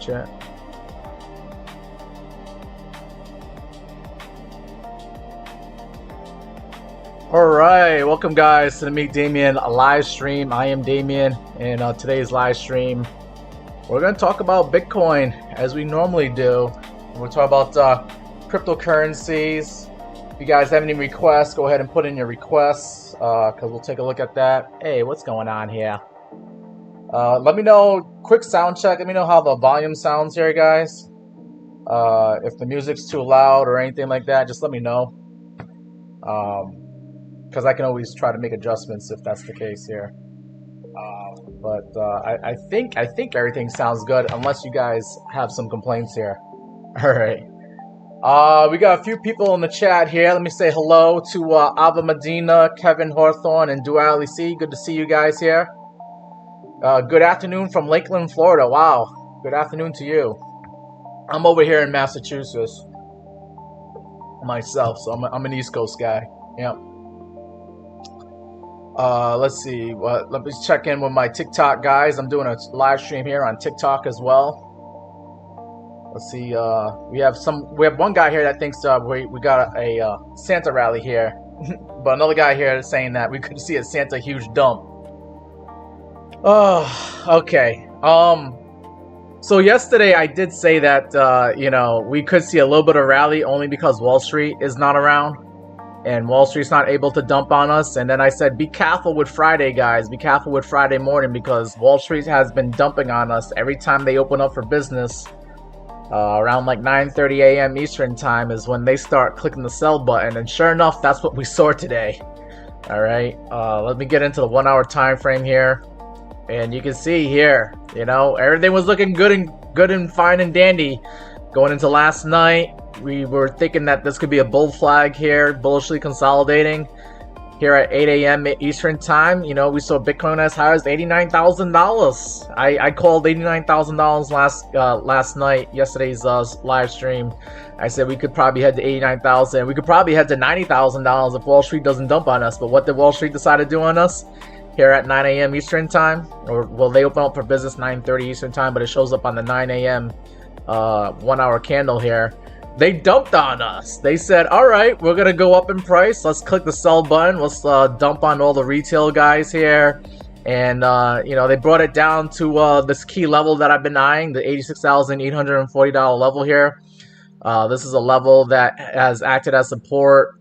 Check. Alright, welcome guys to the Meet Damien live stream. I am Damien, and on today's live stream we're going to talk about Bitcoin as we normally do. We'll talk about cryptocurrencies. If you guys have any requests, go ahead and put in your requests because we'll take a look at that. Hey, what's going on here? Let me know, quick sound check, let me know how the volume sounds here, guys. If the music's too loud or anything like that, just let me know. Because I can always try to make adjustments if that's the case here. I think everything sounds good, unless you guys have some complaints here. Alright. We got a few people in the chat here. Let me say hello to Ava Medina, Kevin Hawthorne, and Duality C. Good to see you guys here. Good afternoon from Lakeland, Florida. Wow. Good afternoon to you. I'm over here in Massachusetts myself, so I'm an East Coast guy. Yep. Let's see. Let me check in with my TikTok guys. I'm doing a live stream here on TikTok as well. Let's see. We have one guy here that thinks we got a Santa rally here, but another guy here is saying that we could see a Santa huge dump. Oh, okay. So yesterday I did say that you know, we could see a little bit of rally only because Wall Street is not around and Wall Street's not able to dump on us. And then I said, be careful with Friday, guys. Be careful with Friday morning because Wall Street has been dumping on us every time they open up for business. Around like 9:30 a.m. Eastern time is when they start clicking the sell button, and sure enough, that's what we saw today. All right, let me get into the 1 hour time frame here, and you can see here, you know, everything was looking good and fine and dandy going into last night. We were thinking that this could be a bull flag here, bullishly consolidating here at 8 a.m. Eastern time. You know, we saw Bitcoin as high as $89,000. I called $89,000 last night, yesterday's live stream. I said we could probably head to 89,000. We could probably head to $90,000 if Wall Street doesn't dump on us. But what did Wall Street decide to do on us here at 9 a.m. Eastern time? Or well, they open up for business 9:30 Eastern time, but it shows up on the 9 a.m. 1 hour candle here. They dumped on us. They said, all right, we're going to go up in price. Let's click the sell button. Let's dump on all the retail guys here. And, you know, they brought it down to this key level that I've been eyeing, the $86,840 level here. This is a level that has acted as support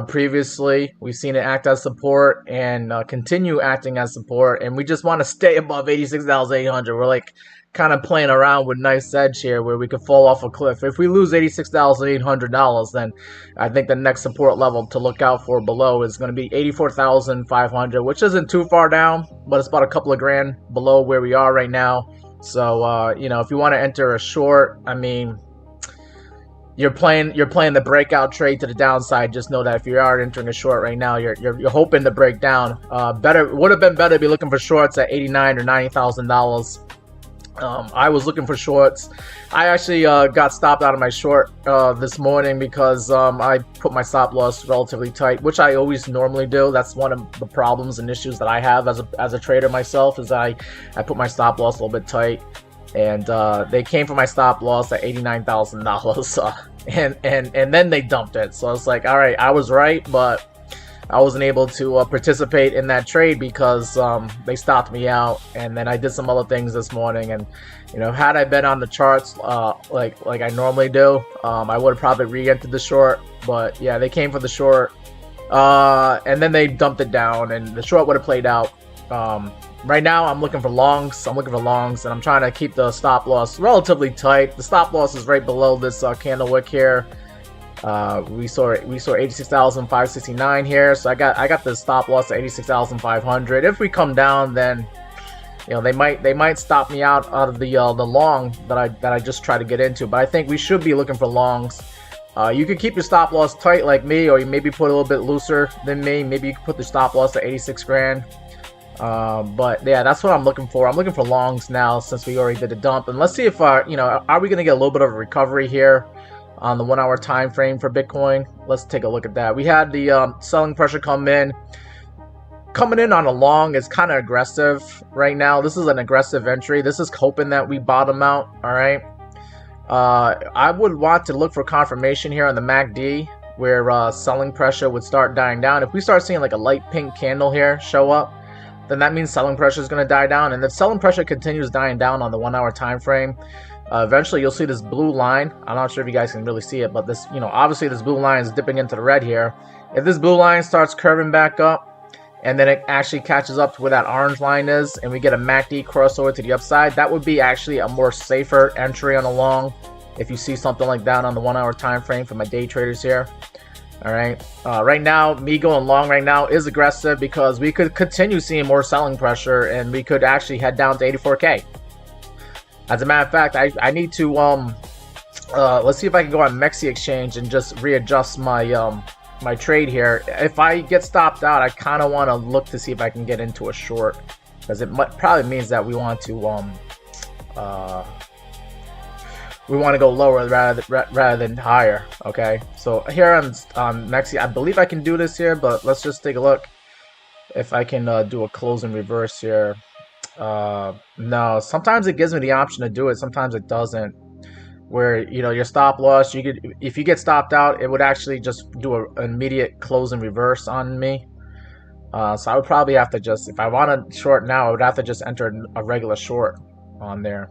previously. We've seen it act as support and continue acting as support. And we just want to stay above 86,800. We're like kind of playing around with nice edge here where we could fall off a cliff. If we lose $86,800, then I think the next support level to look out for below is going to be 84,500, which isn't too far down, but it's about a couple of grand below where we are right now. So, you know, if you want to enter a short, I mean, you're playing the breakout trade to the downside. Just know that if you are entering a short right now, you're hoping to break down. Would have been better to be looking for shorts at $89,000 or $90,000. I was looking for shorts. I actually got stopped out of my short this morning because I put my stop loss relatively tight, which I always normally do. That's one of the problems and issues that I have as a trader myself, is I put my stop loss a little bit tight, and they came for my stop loss at $89,000, and then they dumped it. So I was like, all right, I was right, but I wasn't able to participate in that trade because they stopped me out, and then I did some other things this morning. And you know, had I been on the charts like I normally do, I would have probably re-entered the short. But yeah, they came for the short, and then they dumped it down, and the short would have played out. Right now, I'm looking for longs. And I'm trying to keep the stop loss relatively tight. The stop loss is right below this candle wick here. We saw 86,569 here, so I got the stop loss at 86,500. If we come down, then you know they might stop me out of the long that I just tried to get into. But I think we should be looking for longs. You could keep your stop loss tight like me, or you maybe put a little bit looser than me. Maybe you could put the stop loss at 86 grand. But yeah, that's what I'm looking for. I'm looking for longs now since we already did the dump, and let's see if you know, are we gonna get a little bit of a recovery here on the 1 hour time frame for Bitcoin. Let's take a look at that. We had the selling pressure coming in on a long. Is kind of aggressive right now. This is an aggressive entry. This is hoping that we bottom out. All right, I would want to look for confirmation here on the MACD where selling pressure would start dying down. If we start seeing like a light pink candle here show up, then that means selling pressure is going to die down. And if selling pressure continues dying down on the 1 hour time frame, eventually you'll see this blue line. I'm not sure if you guys can really see it, but this, you know, obviously this blue line is dipping into the red here. If this blue line starts curving back up, and then it actually catches up to where that orange line is, and we get a MACD crossover to the upside, that would be actually a more safer entry on the long. If you see something like that on the 1 hour time frame for my day traders here. All right. Right now, me going long right now is aggressive because we could continue seeing more selling pressure, and we could actually head down to 84K. As a matter of fact, I need to let's see if I can go on MEXC exchange and just readjust my my trade here. If I get stopped out, I kind of want to look to see if I can get into a short, because it probably means that we want to go lower rather than higher. Okay, so here on MEXC, I believe I can do this here, but let's just take a look if I can do a close in reverse here. No, sometimes it gives me the option to do it, sometimes it doesn't. where your stop loss, you could, if you get stopped out, it would actually just do an immediate close and reverse on me. So I would probably have to just, if I want to short now, I would have to just enter a regular short on there.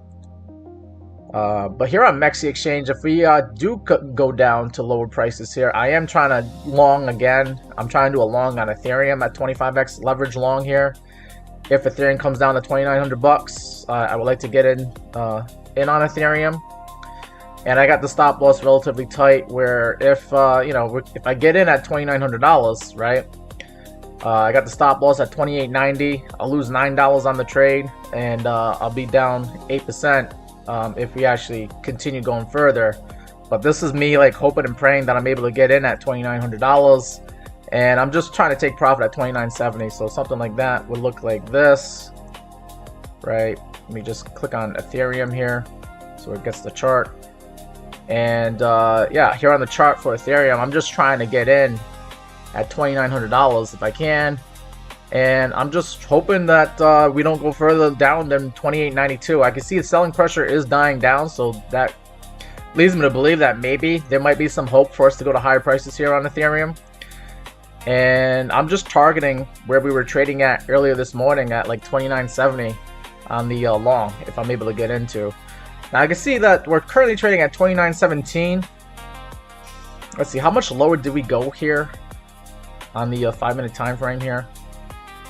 But here on MEXC exchange, if we do go down to lower prices here, I am trying to long again. I'm trying to do a long on Ethereum at 25x leverage long here. If Ethereum comes down to 2,900 bucks, I would like to get in on Ethereum. And I got the stop loss relatively tight, where if if I get in at $2,900, right? I got the stop loss at $28.90. I'll lose $9 on the trade, and I'll be down 8%. If we actually continue going further. But this is me like hoping and praying that I'm able to get in at $2,900, and I'm just trying to take profit at $2,970. So something like that would look like this, right? Let me just click on Ethereum here so it gets the chart. And yeah, here on the chart for Ethereum, I'm just trying to get in at $2,900 if I can. And I'm just hoping that we don't go further down than 28.92. I can see the selling pressure is dying down, so that leads me to believe that maybe there might be some hope for us to go to higher prices here on Ethereum. And I'm just targeting where we were trading at earlier this morning at like 29.70 on the long, if I'm able to get into. Now I can see that we're currently trading at 29.17. Let's see, how much lower did we go here on the 5-minute time frame here?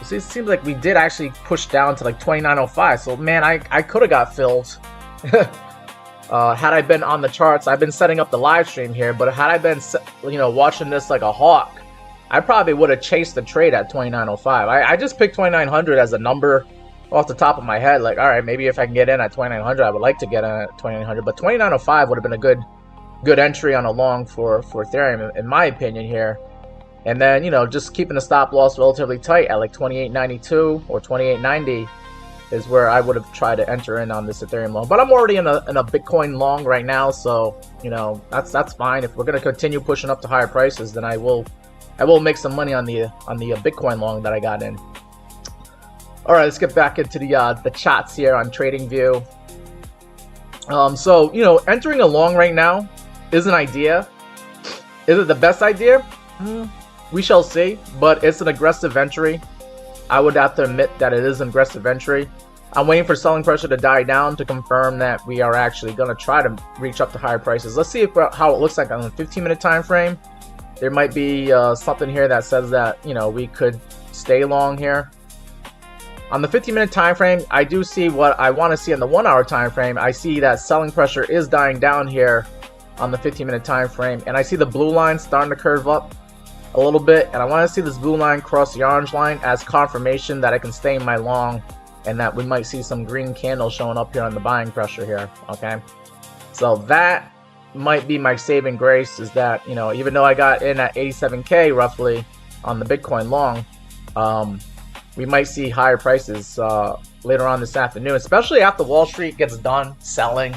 See, it seems like we did actually push down to like 29.05. So man, I could have got filled had I been on the charts. I've been setting up the live stream here, but had I been watching this like a hawk, I probably would have chased the trade at 29.05. I just picked 2,900 as a number off the top of my head. Like, all right, maybe if I can get in at 2,900, I would like to get in at 2,900. But 29.05 would have been a good entry on a long for Ethereum, in my opinion here. And then, just keeping the stop loss relatively tight at like 28.92 or 28.90 is where I would have tried to enter in on this Ethereum long. But I'm already in a Bitcoin long right now, so that's fine. If we're gonna continue pushing up to higher prices, then I will make some money on the Bitcoin long that I got in. All right, let's get back into the charts here on TradingView. So entering a long right now is an idea. Is it the best idea? We shall see, but it's an aggressive entry. I would have to admit that it is an aggressive entry. I'm waiting for selling pressure to die down to confirm that we are actually going to try to reach up to higher prices. Let's see how it looks like on the 15-minute time frame. There might be something here that says that we could stay long here. On the 15-minute time frame, I do see what I want to see on the 1-hour time frame. I see that selling pressure is dying down here on the 15-minute time frame, and I see the blue line starting to curve up a little bit, and I want to see this blue line cross the orange line as confirmation that I can stay in my long, and that we might see some green candles showing up here on the buying pressure here. Okay, so that might be my saving grace, is that even though I got in at 87k roughly on the Bitcoin long, we might see higher prices later on this afternoon, especially after Wall Street gets done selling.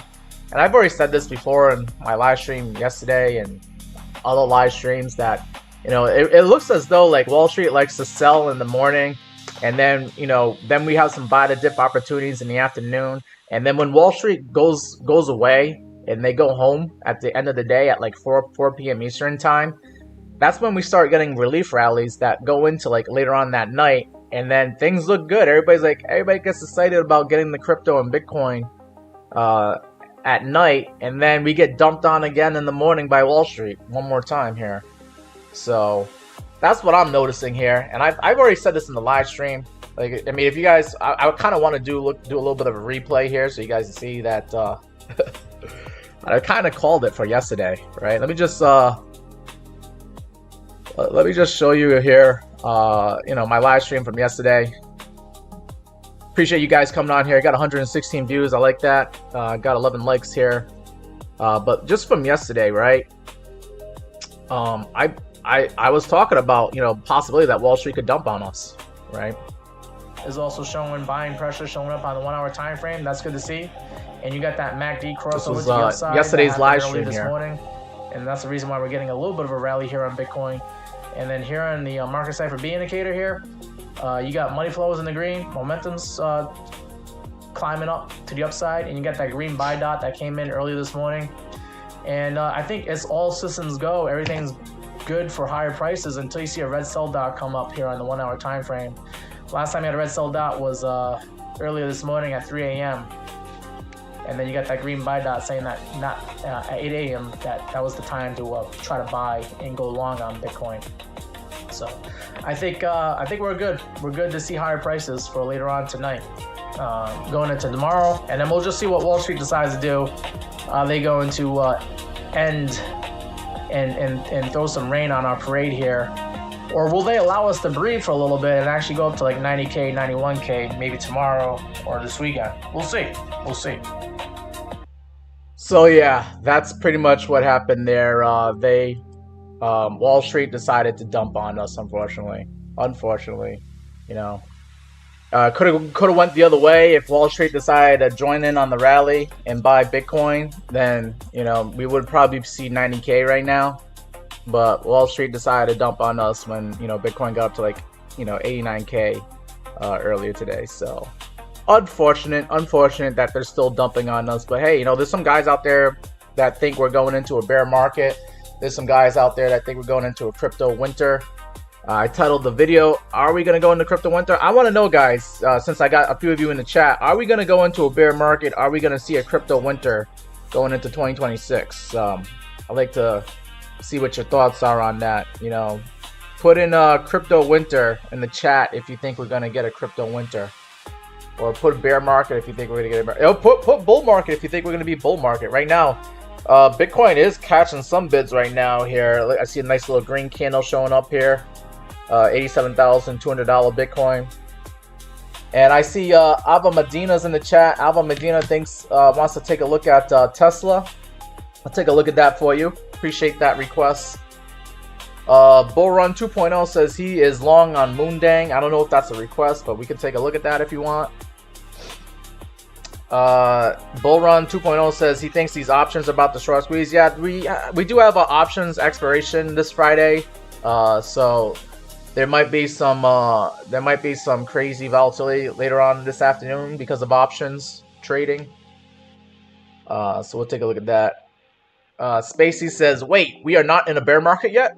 And I've already said this before in my live stream yesterday and other live streams that it looks as though like Wall Street likes to sell in the morning, and then then we have some buy to dip opportunities in the afternoon, and then when Wall Street goes away and they go home at the end of the day at like 4 p.m. Eastern time, that's when we start getting relief rallies that go into like later on that night, and then things look good. Everybody gets excited about getting the crypto and Bitcoin at night, and then we get dumped on again in the morning by Wall Street one more time here. So that's what I'm noticing here, and I've already said this in the live stream. Like, I mean, if you guys, I kind of want to do a little bit of a replay here so you guys see that I kind of called it for yesterday, right? Let me just show you here, my live stream from yesterday. Appreciate you guys coming on here. I got 116 views. I like that. Got 11 likes here. But just from yesterday, right? I was talking about, possibility that Wall Street could dump on us, right? Is also showing buying pressure showing up on the 1-hour time frame. That's good to see. And you got that MACD crossover to the other side. Yesterday's live stream this morning, and that's the reason why we're getting a little bit of a rally here on Bitcoin. And then here on the market cipher B indicator here, you got money flows in the green, momentum's climbing up to the upside, and you got that green buy dot that came in early this morning. And I think it's all systems go. Everything's good for higher prices until you see a red sell dot come up here on the 1 hour time frame. Last time you had a red sell dot was earlier this morning at 3 a.m. And then you got that green buy dot saying that not at 8 a.m. that was the time to try to buy and go long on Bitcoin. So I think we're good. We're good to see higher prices for later on tonight, going into tomorrow, and then we'll just see what Wall Street decides to do. Are they going to end and throw some rain on our parade here? Or will they allow us to breathe for a little bit and actually go up to like 90K, 91K, maybe tomorrow or this weekend? We'll see. We'll see. So yeah, that's pretty much what happened there. Wall Street decided to dump on us, unfortunately. You know. Could have went the other way. If Wall Street decided to join in on the rally and buy Bitcoin, then, you know, we would probably see 90K right now. But Wall Street decided to dump on us when, you know, Bitcoin got up to like, you know, 89K earlier today. So unfortunate that they're still dumping on us. But hey, you know, there's some guys out there that think we're going into a bear market. There's some guys out there that think we're going into a crypto winter. I titled the video, "Are we going to go into crypto winter?" I want to know, guys, since I got a few of you in the chat, are we going to go into a bear market? Are we going to see a crypto winter going into 2026? I'd like to see what your thoughts are on that. You know, put in a crypto winter in the chat if you think we're going to get a crypto winter. Or put bear market if you think we're going to get a bear. Put bull market if you think we're going to be bull market. Right now, Bitcoin is catching some bids right now here. I see a nice little green candle showing up here. $87,200 Bitcoin. And I see Ava Medina's in the chat. Ava Medina wants to take a look at Tesla. I'll take a look at that for you. Appreciate that request. Bullrun 2.0 says he is long on Moondang. I don't know if that's a request, but we can take a look at that if you want. Bullrun 2.0 says he thinks these options are about the short squeeze. Yeah, we do have an options expiration this Friday, so there might be some crazy volatility later on this afternoon because of options trading. So we'll take a look at that. Spacey says, "Wait, we are not in a bear market yet?"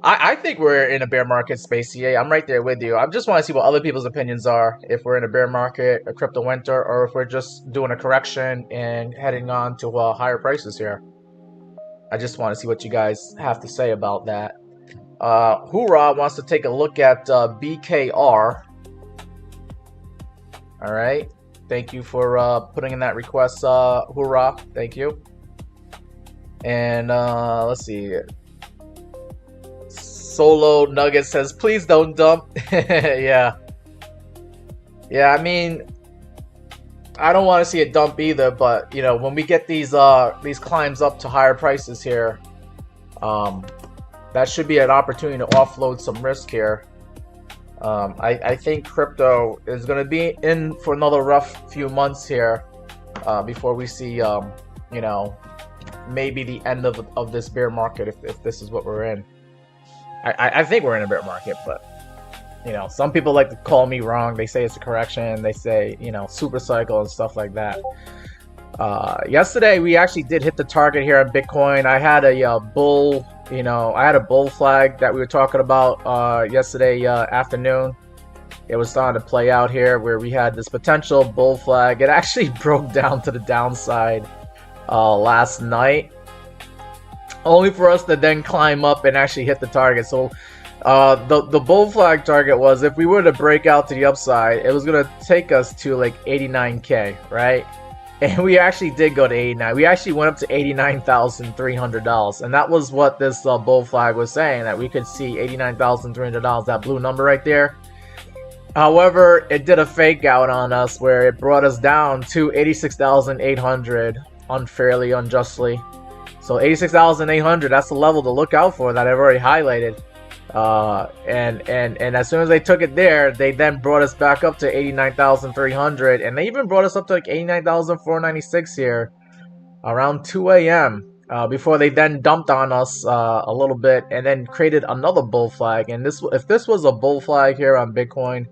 I think we're in a bear market, Spacey. I'm right there with you. I just want to see what other people's opinions are. If we're in a bear market, a crypto winter, or if we're just doing a correction and heading on to higher prices here. I just want to see what you guys have to say about that. Hoorah wants to take a look at BKR. All right. Thank you for putting in that request, Hoorah. Thank you. And let's see. Solo Nugget says, "Please don't dump." Yeah. I mean, I don't want to see a dump either. But you know, when we get these climbs up to higher prices here, that should be an opportunity to offload some risk here. I think crypto is going to be in for another rough few months here before we see, you know, maybe the end of this bear market if this is what we're in. I think we're in a bear market, but you know, some people like to call me wrong. They say it's a correction. They say, you know, super cycle and stuff like that. Yesterday we actually did hit the target here on Bitcoin. I had a bull, you know, I had a bull flag that we were talking about yesterday afternoon. It was starting to play out here where we had this potential bull flag. It actually broke down to the downside last night, only for us to then climb up and actually hit the target. So the bull flag target was, if we were to break out to the upside, it was going to take us to like 89K, right? And we actually did go to 89. We actually went up to $89,300. And that was what this bull flag was saying, that we could see $89,300, that blue number right there. However, it did a fake out on us where it brought us down to 86,800 unfairly, unjustly. So 86,800, that's the level to look out for that I've already highlighted. And as soon as they took it there, they then brought us back up to 89,300, and they even brought us up to like 89,496 here around 2 a.m. Before they then dumped on us a little bit and then created another bull flag. And if this was a bull flag here on Bitcoin,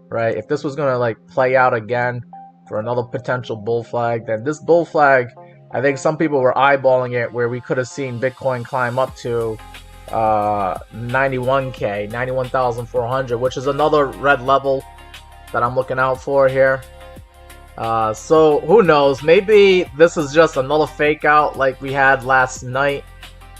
right? If this was gonna like play out again, for another potential bull flag. Then this bull flag, I think some people were eyeballing it where we could have seen Bitcoin climb up to 91K, 91,400, which is another red level that I'm looking out for here. So who knows? Maybe this is just another fake out like we had last night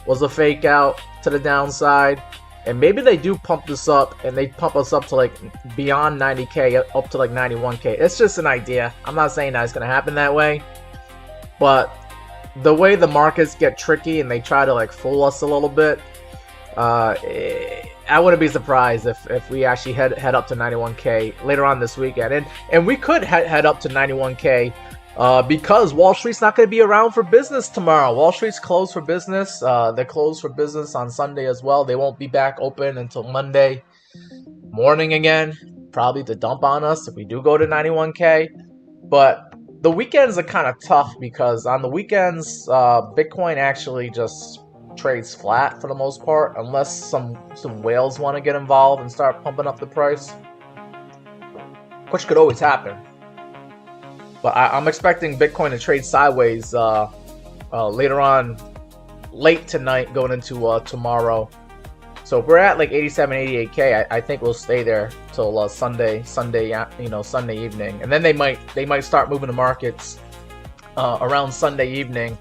was a fake out to the downside. And maybe they do pump this up and they pump us up to like beyond 90K, up to like 91K. It's just an idea. I'm not saying that it's going to happen that way. But the way the markets get tricky and they try to like fool us a little bit, I wouldn't be surprised if we actually head up to 91K later on this weekend. And we could head up to 91K because Wall Street's not going to be around for business tomorrow. Wall Street's closed for business. They're closed for business on Sunday as well. They won't be back open until Monday morning again, probably to dump on us if we do go to 91K. But the weekends are kind of tough because on the weekends, Bitcoin actually just trades flat for the most part, unless some whales want to get involved and start pumping up the price, which could always happen. But I'm expecting Bitcoin to trade sideways later on, late tonight, going into tomorrow. So if we're at like 87, 88K, I think we'll stay there till Sunday evening, and then they might start moving the markets around Sunday evening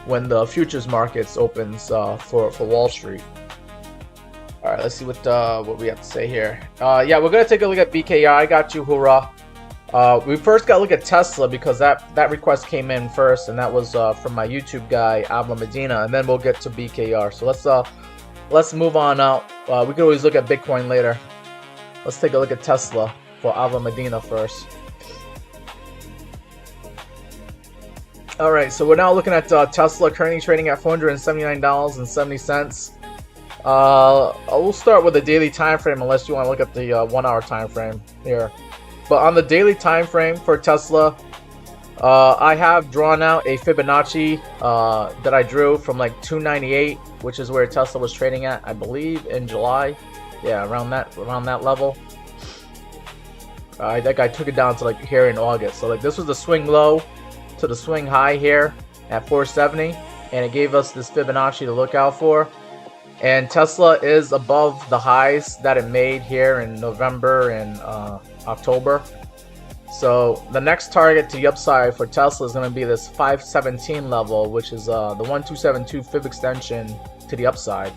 when the futures markets opens for Wall Street. All right, let's see what we have to say here. Yeah, we're gonna take a look at BKR. I got you, hoorah. We first got to look at Tesla because that request came in first, and that was from my YouTube guy Ava Medina, and then we'll get to BKR. So let's move on out. We can always look at Bitcoin later. Let's take a look at Tesla for Ava Medina first. All right, so we're now looking at Tesla, currently trading at $479.70. We'll start with the daily time frame, unless you want to look at the 1 hour time frame here. But on the daily time frame for Tesla, I have drawn out a Fibonacci that I drew from like 298, which is where Tesla was trading at, I believe, in July. Yeah, around that level. I think I took it down to like here in August. So like this was the swing low to the swing high here at 470, and it gave us this Fibonacci to look out for. And Tesla is above the highs that it made here in November and October. So the next target to the upside for Tesla is going to be this 517 level, which is the 1272 fib extension to the upside.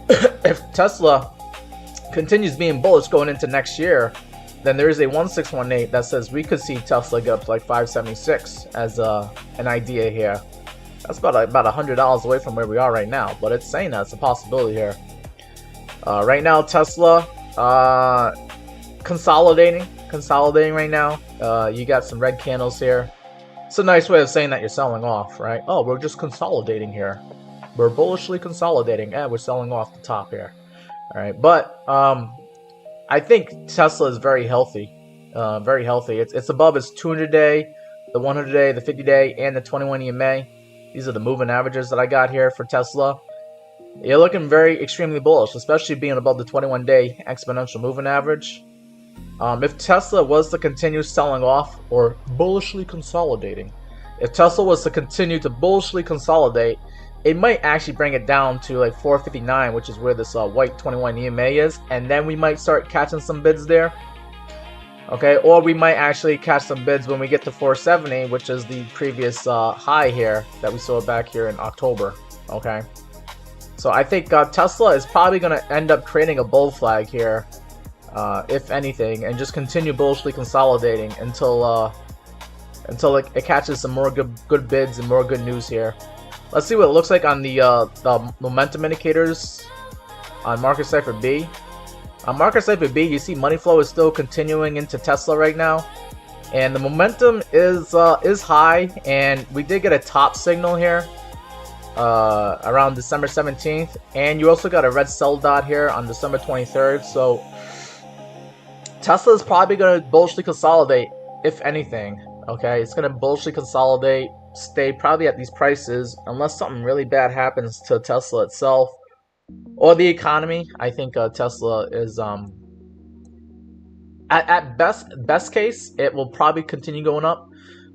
If Tesla continues being bullish going into next year, then there is a 1618 that says we could see Tesla get up to like 576 as an idea here. That's about $100 away from where we are right now, but it's saying that's a possibility here. Right now, Tesla consolidating right now. You got some red candles here. It's a nice way of saying that you're selling off, right? Oh, we're just consolidating here. We're bullishly consolidating, and we're selling off the top here. All right, but I think Tesla is very healthy. Very healthy. It's above its 200-day, the 100-day, the 50-day, and the 21 EMA. These are the moving averages that I got here for Tesla. You're looking very extremely bullish, especially being above the 21-day exponential moving average. If Tesla was to continue selling off or bullishly consolidating, if Tesla was to continue to bullishly consolidate, it might actually bring it down to like 459, which is where this white 21 EMA is, and then we might start catching some bids there. Okay, or we might actually catch some bids when we get to 470, which is the previous high here that we saw back here in October. Okay, so I think Tesla is probably going to end up creating a bull flag here, if anything, and just continue bullishly consolidating until it catches some more good bids and more good news here. Let's see what it looks like on the momentum indicators on Market Cipher B. On Market Cipher B, you see money flow is still continuing into Tesla right now, and the momentum is high, and we did get a top signal here around December 17th, and you also got a red sell dot here on December 23rd. So Tesla is probably going to bullishly consolidate, if anything. Okay, it's going to bullishly consolidate, stay probably at these prices unless something really bad happens to Tesla itself or the economy. I think Tesla is At best case, it will probably continue going up.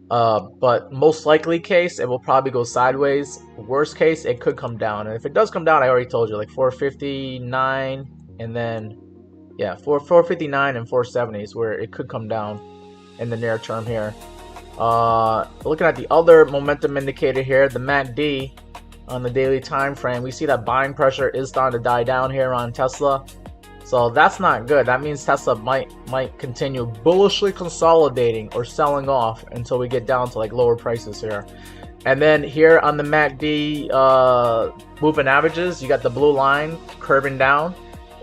But most likely case, it will probably go sideways. Worst case, it could come down. And if it does come down, I already told you, like 459, and then yeah, 459 and 470 is where it could come down in the near term here. Looking at the other momentum indicator here, the MACD on the daily time frame, we see that buying pressure is starting to die down here on Tesla. So that's not good. That means Tesla might continue bullishly consolidating or selling off until we get down to like lower prices here. And then here on the MACD moving averages, you got the blue line curving down.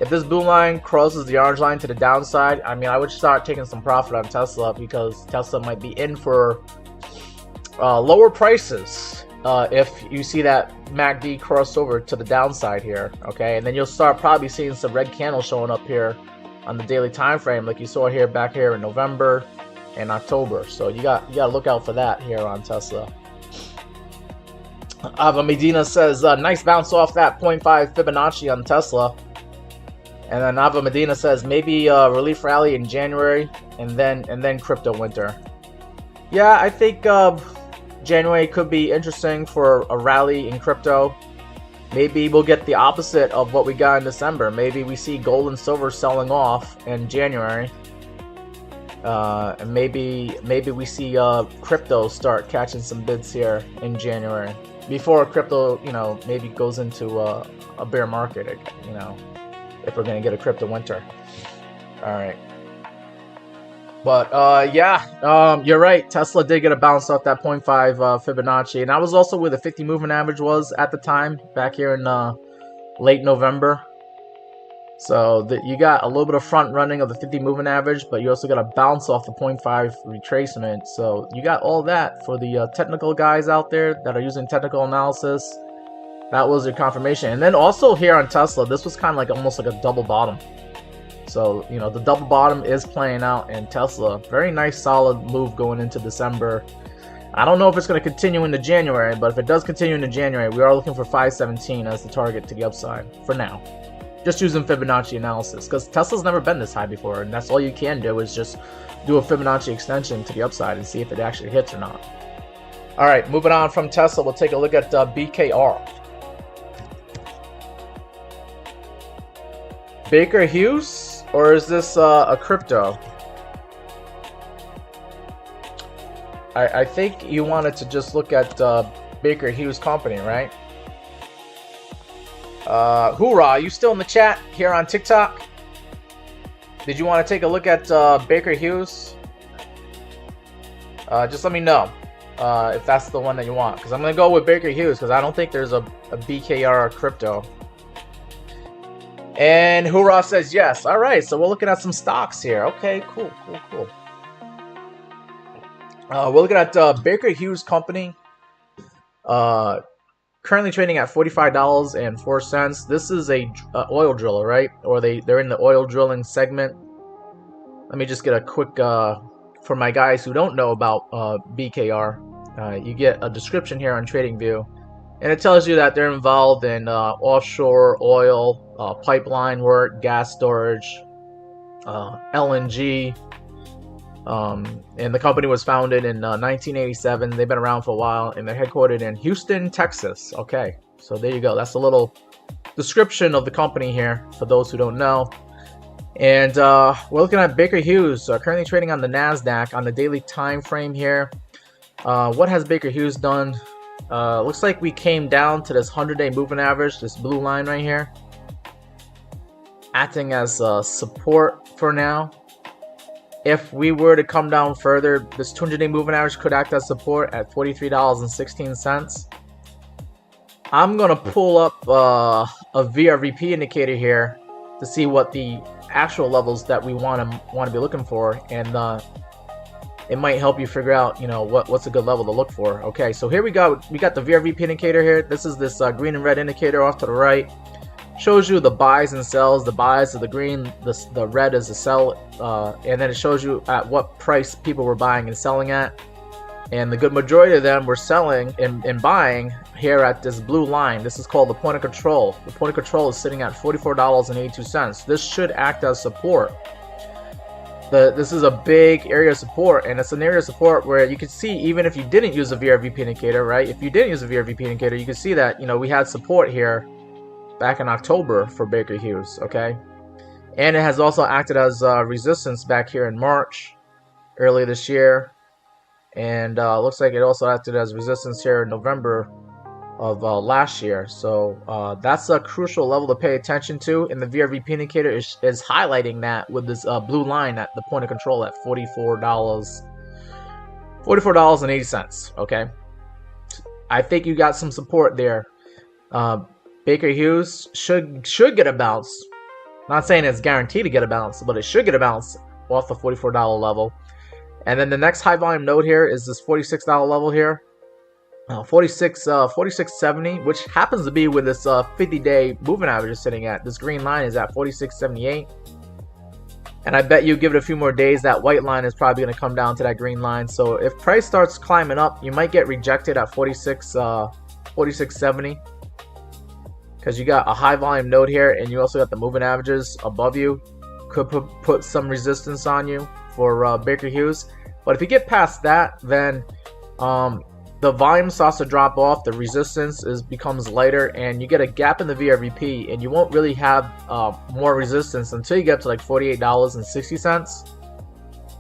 If this blue line crosses the orange line to the downside, I mean, I would start taking some profit on Tesla, because Tesla might be in for lower prices if you see that MACD cross over to the downside here, okay? And then you'll start probably seeing some red candles showing up here on the daily time frame, like you saw here back here in November and October. So you got to look out for that here on Tesla. Ava Medina says, nice bounce off that 0.5 Fibonacci on Tesla. And then Ava Medina says, maybe relief rally in January and then crypto winter. Yeah, I think January could be interesting for a rally in crypto. Maybe we'll get the opposite of what we got in December. Maybe we see gold and silver selling off in January. And maybe we see crypto start catching some bids here in January, before crypto, you know, maybe goes into a bear market, you know, if we're going to get a crypto winter. All right. But yeah, you're right. Tesla did get a bounce off that 0.5 Fibonacci. And that was also where the 50 moving average was at the time, back here in late November. So you got a little bit of front running of the 50 moving average, but you also got a bounce off the 0.5 retracement. So you got all that for the technical guys out there that are using technical analysis. That was your confirmation. And then also here on Tesla, this was kind of like almost like a double bottom. So, you know, the double bottom is playing out in Tesla. Very nice, solid move going into December. I don't know if it's going to continue into January, but if it does continue into January, we are looking for 517 as the target to the upside for now. Just using Fibonacci analysis, because Tesla's never been this high before, and that's all you can do is just do a Fibonacci extension to the upside and see if it actually hits or not. All right, moving on from Tesla, we'll take a look at BKR. Baker Hughes, or is this a crypto? I think you wanted to just look at Baker Hughes Company, right? Hoorah, you still in the chat here on TikTok? Did you want to take a look at Baker Hughes? Just let me know if that's the one that you want, because I'm going to go with Baker Hughes, because I don't think there's a BKR crypto. And Hoorah says yes. All right, so we're looking at some stocks here. Okay, cool. We're looking at Baker Hughes Company. Currently trading at $45.04. This is a oil driller, right? Or they're in the oil drilling segment. Let me just get a quick, for my guys who don't know about BKR, you get a description here on TradingView. And it tells you that they're involved in offshore oil, pipeline work, gas storage, LNG. And the company was founded in 1987. They've been around for a while, and they're headquartered in Houston, Texas. Okay, so there you go. That's a little description of the company here for those who don't know. And we're looking at Baker Hughes, currently trading on the NASDAQ on the daily time frame here. What has Baker Hughes done? Looks like we came down to this 100-day moving average, this blue line right here, acting as support for now. If we were to come down further, this 200-day moving average could act as support at $43.16. I'm going to pull up a VRVP indicator here to see what the actual levels that we want to be looking for, and it might help you figure out, you know, what's a good level to look for. Okay, so here we go. We got the VRVP indicator here. This is this green and red indicator off to the right. Shows you the buys and sells. The buys are the green, the red is the sell, and then it shows you at what price people were buying and selling at. And the good majority of them were selling and buying here at this blue line. This is called the point of control. The point of control is sitting at $44.82. This should act as support. This is a big area of support, and it's an area of support where you can see, even if you didn't use a VRVP indicator, right? If you didn't use a VRVP indicator, you can see that, you know, we had support here back in October for Baker Hughes, okay? And it has also acted as resistance back here in March, early this year. And looks like it also acted as resistance here in November of last year. So that's a crucial level to pay attention to, and the VRVP indicator is highlighting that with this blue line at the point of control at $44.80. Okay, I think you got some support there. Baker Hughes should get a bounce. Not saying it's guaranteed to get a bounce, but it should get a bounce off the $44 level. And then the next high volume node here is this $46 level here. 46.70, which happens to be where this 50-day moving average is sitting at. This green line is at 46.78, and I bet you give it a few more days, that white line is probably going to come down to that green line. So if price starts climbing up, you might get rejected at 46.70, because you got a high volume node here, and you also got the moving averages above you. Could put some resistance on you for Baker Hughes. But if you get past that, then the volume starts to drop off, the resistance becomes lighter, and you get a gap in the VRVP, and you won't really have more resistance until you get to like $48.60.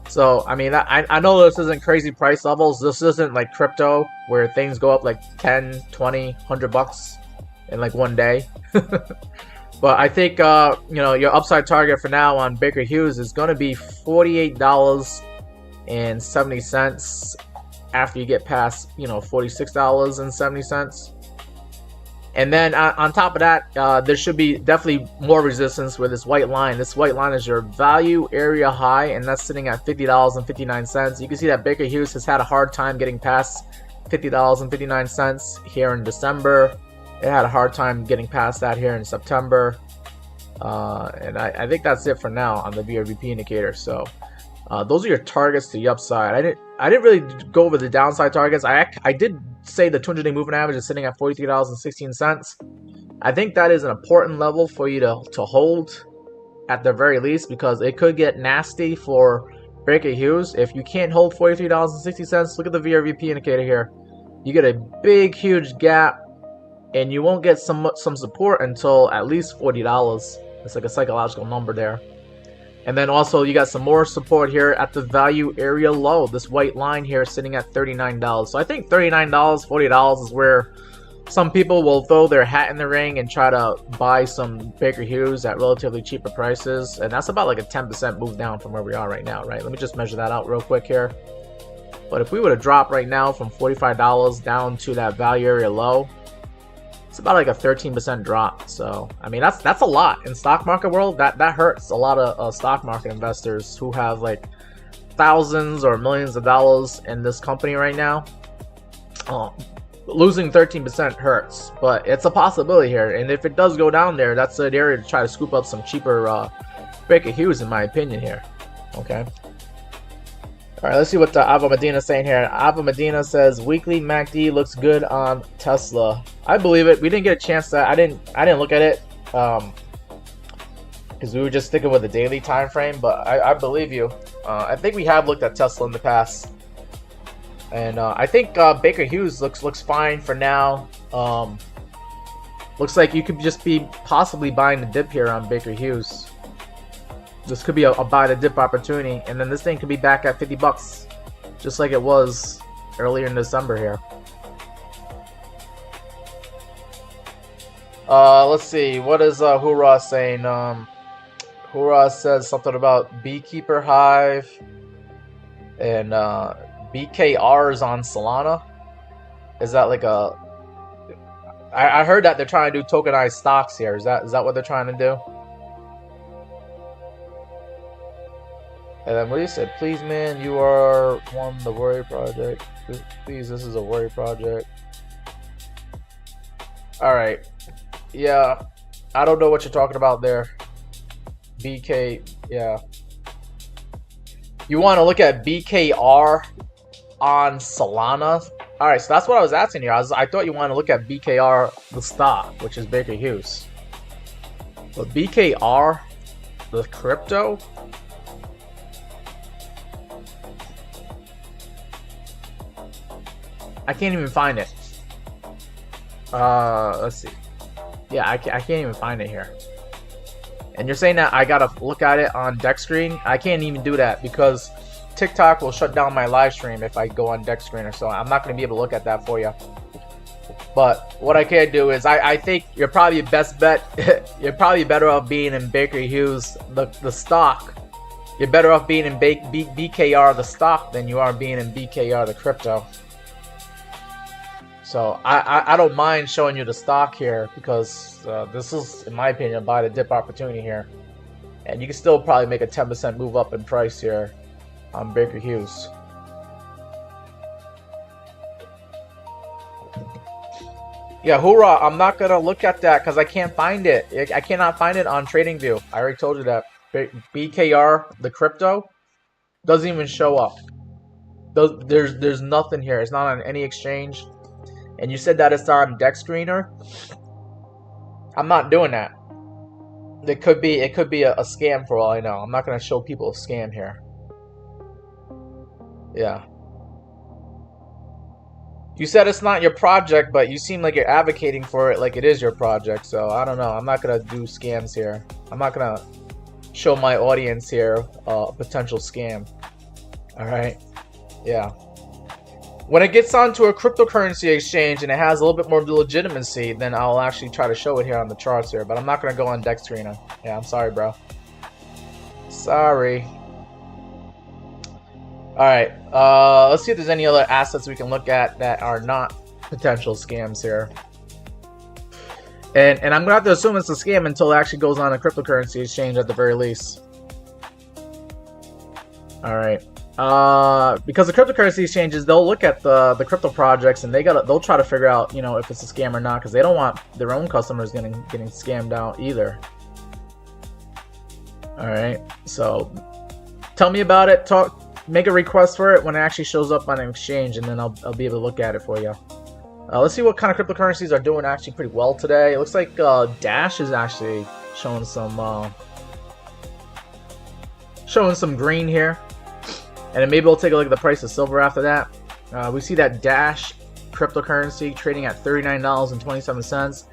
So I mean, I know this isn't crazy price levels. This isn't like crypto where things go up like 10, 20, $100 in like one day. But I think you know, your upside target for now on Baker Hughes is going to be $48.70 after you get past, you know, $46.70. And then on top of that, there should be definitely more resistance with this white line. This white line is your value area high, and that's sitting at $50.59. You can see that Baker Hughes has had a hard time getting past $50.59 here in December. It had a hard time getting past that here in September. And I think that's it for now on the VRVP indicator. So those are your targets to the upside. I didn't really go over the downside targets. I did say the 200-day moving average is sitting at $43.16. I think that is an important level for you to hold at the very least, because it could get nasty for Baker Hughes. If you can't hold $43.60, look at the VRVP indicator here. You get a big, huge gap, and you won't get some support until at least $40. It's like a psychological number there. And then also you got some more support here at the value area low. This white line here is sitting at $39. So I think $39, $40 is where some people will throw their hat in the ring and try to buy some Baker Hughes at relatively cheaper prices. And that's about like a 10% move down from where we are right now, right? Let me just measure that out real quick here. But if we were to drop right now from $45 down to that value area low, it's about like a 13% drop. So I mean, that's a lot in stock market world. That hurts a lot of stock market investors who have like thousands or millions of dollars in this company right now. Losing 13% hurts, but it's a possibility here. And if it does go down there, that's an area to try to scoop up some cheaper Baker Hughes, in my opinion here. Okay. All right, let's see what Ava Medina is saying here. Ava Medina says weekly MACD looks good on Tesla. I believe it. We didn't get a chance to. I didn't look at it because we were just sticking with the daily time frame. But I believe you. I think we have looked at Tesla in the past, and I think Baker Hughes looks fine for now. Looks like you could just be possibly buying the dip here on Baker Hughes. This could be a buy the dip opportunity, and then this thing could be back at $50, just like it was earlier in December here. Let's see, what is Hoorah saying? Hoorah says something about Beekeeper Hive and BKRs on Solana. Is that like a? I heard that they're trying to do tokenized stocks here. Is that what they're trying to do? And then what he said, please man, you are one the worry project. Please, this is a worry project. Alright. Yeah. I don't know what you're talking about there. BK, yeah. You want to look at BKR on Solana? Alright, so that's what I was asking you. I thought you wanted to look at BKR, the stock, which is Baker Hughes. But BKR, the crypto? I can't even find it. Let's see. Yeah, I can't even find it here. And you're saying that I gotta look at it on deck screen? I can't even do that because TikTok will shut down my live stream if I go on deck screen or so. I'm not gonna be able to look at that for you. But what I can do is I think you're probably best bet. You're probably better off being in Baker Hughes the stock. You're better off being in BKR the stock than you are being in BKR the crypto. So I don't mind showing you the stock here because this is, in my opinion, a buy the dip opportunity here, and you can still probably make a 10% move up in price here on Baker Hughes. Yeah, hoorah! I'm not gonna look at that because I can't find it. I cannot find it on TradingView. I already told you that. BKR the crypto doesn't even show up. There's nothing here. It's not on any exchange. And you said that it's on deck screener. I'm not doing that. It could be a scam for all I know. I'm not gonna show people a scam here. Yeah. You said it's not your project, but you seem like you're advocating for it like it is your project. So I don't know. I'm not gonna do scams here. I'm not gonna show my audience here a potential scam. All right. Yeah. When it gets onto a cryptocurrency exchange and it has a little bit more legitimacy, then I'll actually try to show it here on the charts here. But I'm not gonna go on deck screener. Yeah, I'm sorry, bro. Sorry. Alright, let's see if there's any other assets we can look at that are not potential scams here. And I'm gonna have to assume it's a scam until it actually goes on a cryptocurrency exchange at the very least. Alright. Because the cryptocurrency exchanges, they'll look at the crypto projects and they'll try to figure out, you know, if it's a scam or not, because they don't want their own customers getting scammed out either. Alright, so tell me about it. Make a request for it when it actually shows up on an exchange, and then I'll be able to look at it for you. Let's see what kind of cryptocurrencies are doing actually pretty well today. It looks like Dash is actually showing some green here, and then maybe we'll take a look at the price of silver after that. We see that Dash cryptocurrency trading at $39.27.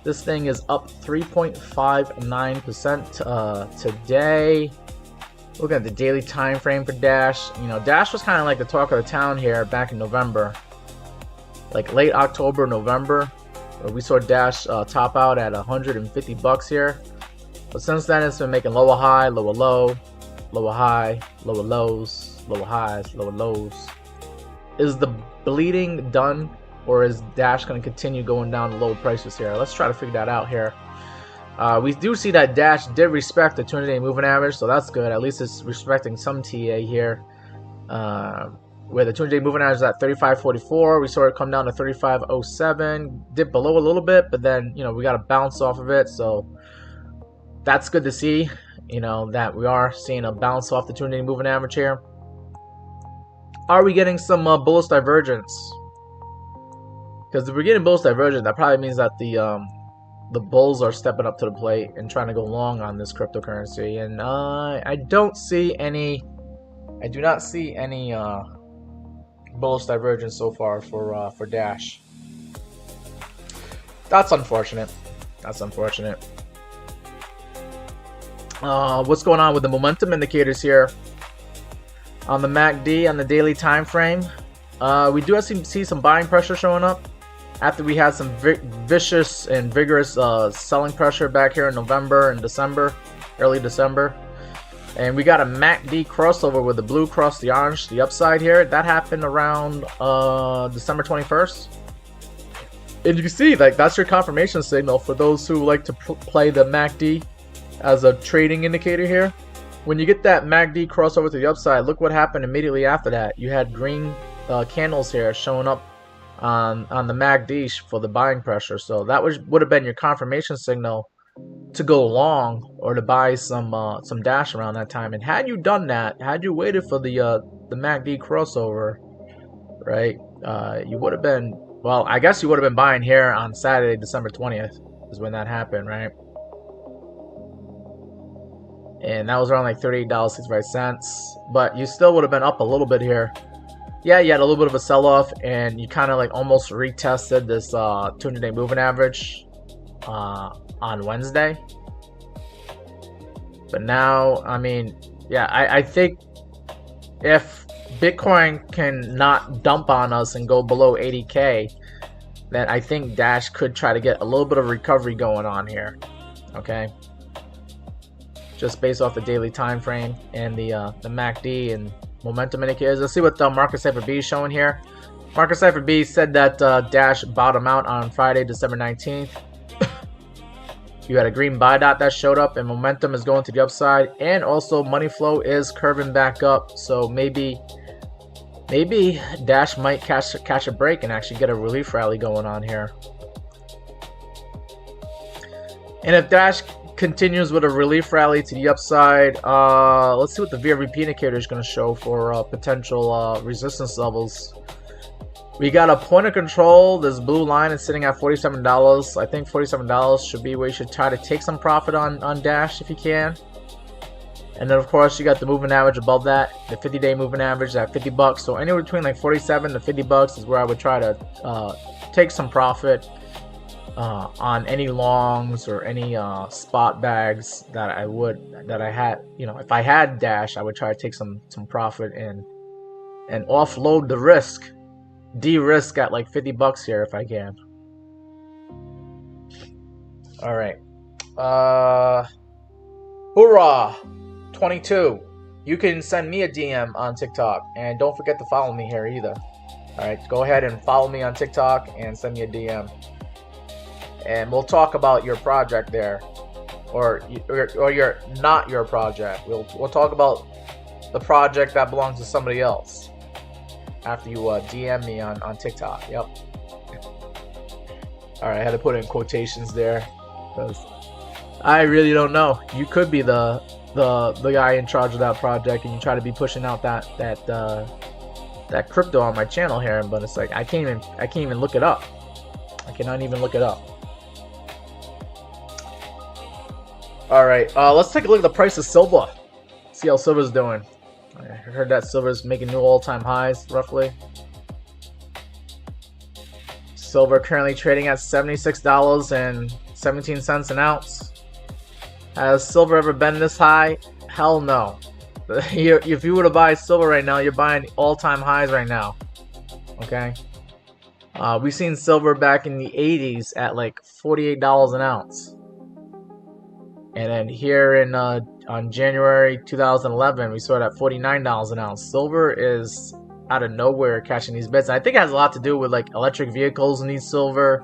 This thing is up 3.59% today. Looking at the daily time frame for Dash, you know, Dash was kind of like the talk of the town here back in November, like late October, November. We saw Dash top out at 150 bucks here, but since then it's been making lower high, lower low, lower high, lower lows, lower highs, lower lows. Is the bleeding done, or is Dash going to continue going down to lower prices here? Let's try to figure that out here. We do see that Dash did respect the 200-day moving average, so that's good. At least it's respecting some TA here. Where the 200-day moving average is at 35.44, we saw it come down to 35.07, dip below a little bit, but then, you know, we got a bounce off of it, so that's good to see. You know, that we are seeing a bounce off the 200-day moving average here. Are we getting some bullish divergence? Because if we're getting bullish divergence, that probably means that the bulls are stepping up to the plate and trying to go long on this cryptocurrency, and I do not see any bullish divergence so far for Dash. That's unfortunate. That's unfortunate. What's going on with the momentum indicators here on the MACD on the daily time frame? We do see some buying pressure showing up after we had some vicious and vigorous selling pressure back here in November and December, early December. And we got a MACD crossover with the blue cross the orange, the upside here. That happened around December 21st. And you can see, like, that's your confirmation signal for those who like to play the MACD as a trading indicator here. When you get that MACD crossover to the upside, look what happened immediately after that. You had green candles here showing up on the MACD for the buying pressure, so that would have been your confirmation signal to go long or to buy some Dash around that time. And had you done that, had you waited for the MACD crossover, right, you would have been, well, I guess you would have been buying here on Saturday, December 20th is when that happened, right? And that was around like $38.65, but you still would have been up a little bit here yeah, you had a little bit of a sell-off, and you kind of like almost retested this 200-day moving average on Wednesday. But now, I mean, yeah, I think if Bitcoin can not dump on us and go below 80K, then I think Dash could try to get a little bit of recovery going on here. Okay, just based off the daily time frame and the MACD and momentum indicators. Let's see what the Market Cipher B is showing here. Market Cipher B said that Dash bottomed out on Friday, December 19th. You had a green buy dot that showed up, and momentum is going to the upside, and also money flow is curving back up. So maybe Dash might catch a break and actually get a relief rally going on here. And if Dash continues with a relief rally to the upside, let's see what the VRVP indicator is going to show for potential resistance levels. We got a point of control. This blue line is sitting at $47. I think $47 should be where you should try to take some profit on Dash if you can. And then of course you got the moving average above that, the 50-day moving average at $50. So anywhere between like 47 to $50 is where I would try to take some profit on any longs or any spot bags that I had. You know, if I had Dash, I would try to take some profit and offload the risk. De-risk at like $50 here if I can. All right. Hoorah 22. You can send me a DM on TikTok, and don't forget to follow me here either. All right, go ahead and follow me on TikTok and send me a DM, and we'll talk about your project there, or your not your project. We'll talk about the project that belongs to somebody else after you DM me on TikTok. Yep. All right, I had to put in quotations there because I really don't know. You could be the guy in charge of that project, and you try to be pushing out that crypto on my channel here, but it's like I can't even look it up. I cannot even look it up. All right, let's take a look at the price of silver. See how silver's doing. I heard that silver's making new all-time highs, roughly. Silver currently trading at $76.17 an ounce. Has silver ever been this high? Hell no. If you were to buy silver right now, you're buying all-time highs right now. Okay? We've seen silver back in the 80s at like $48 an ounce. And then here in on January 2011, we saw it at $49 an ounce. Silver is out of nowhere catching these bids. And I think it has a lot to do with like electric vehicles need silver.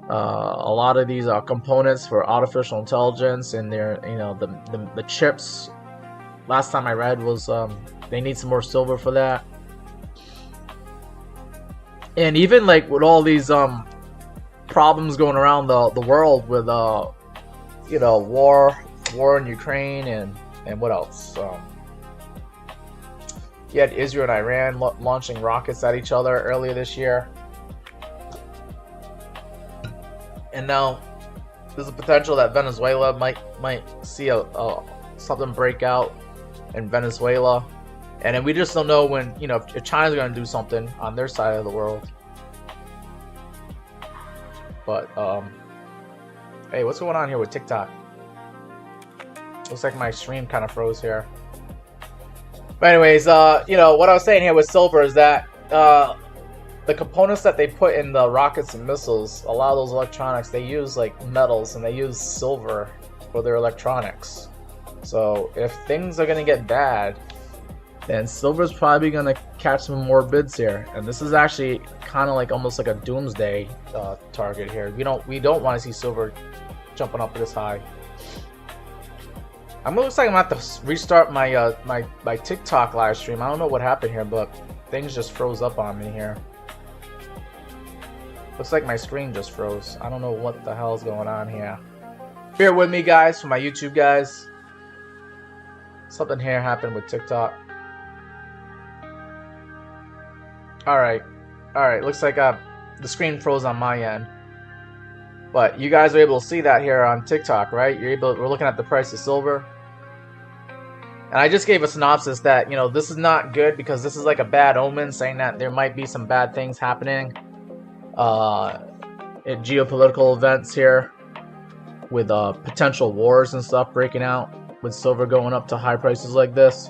A lot of these are components for artificial intelligence, and they're, you know, the chips. Last time I read was they need some more silver for that. And even like with all these problems going around the world with you know, war in Ukraine and what else? You had Israel and Iran launching rockets at each other earlier this year. And now there's a potential that Venezuela might see something break out in Venezuela. And then we just don't know when, you know, if China's going to do something on their side of the world. But hey, what's going on here with TikTok? Looks like my stream kind of froze here. But anyways, you know, what I was saying here with silver is that the components that they put in the rockets and missiles, a lot of those electronics, they use like metals, and they use silver for their electronics. So if things are going to get bad, then silver's probably going to catch some more bids here. And this is actually kind of like almost like a doomsday target here. We don't want to see silver jumping up this high. Looks like I'm gonna have to restart my my TikTok live stream. I don't know what happened here, but things just froze up on me here. Looks like my screen just froze. I don't know what the hell is going on here. Bear with me, guys, for my YouTube guys. Something here happened with TikTok. All right. Looks like the screen froze on my end. But you guys are able to see that here on TikTok, right? We're looking at the price of silver. And I just gave a synopsis that, you know, this is not good because this is like a bad omen, saying that there might be some bad things happening in geopolitical events here with potential wars and stuff breaking out, with silver going up to high prices like this,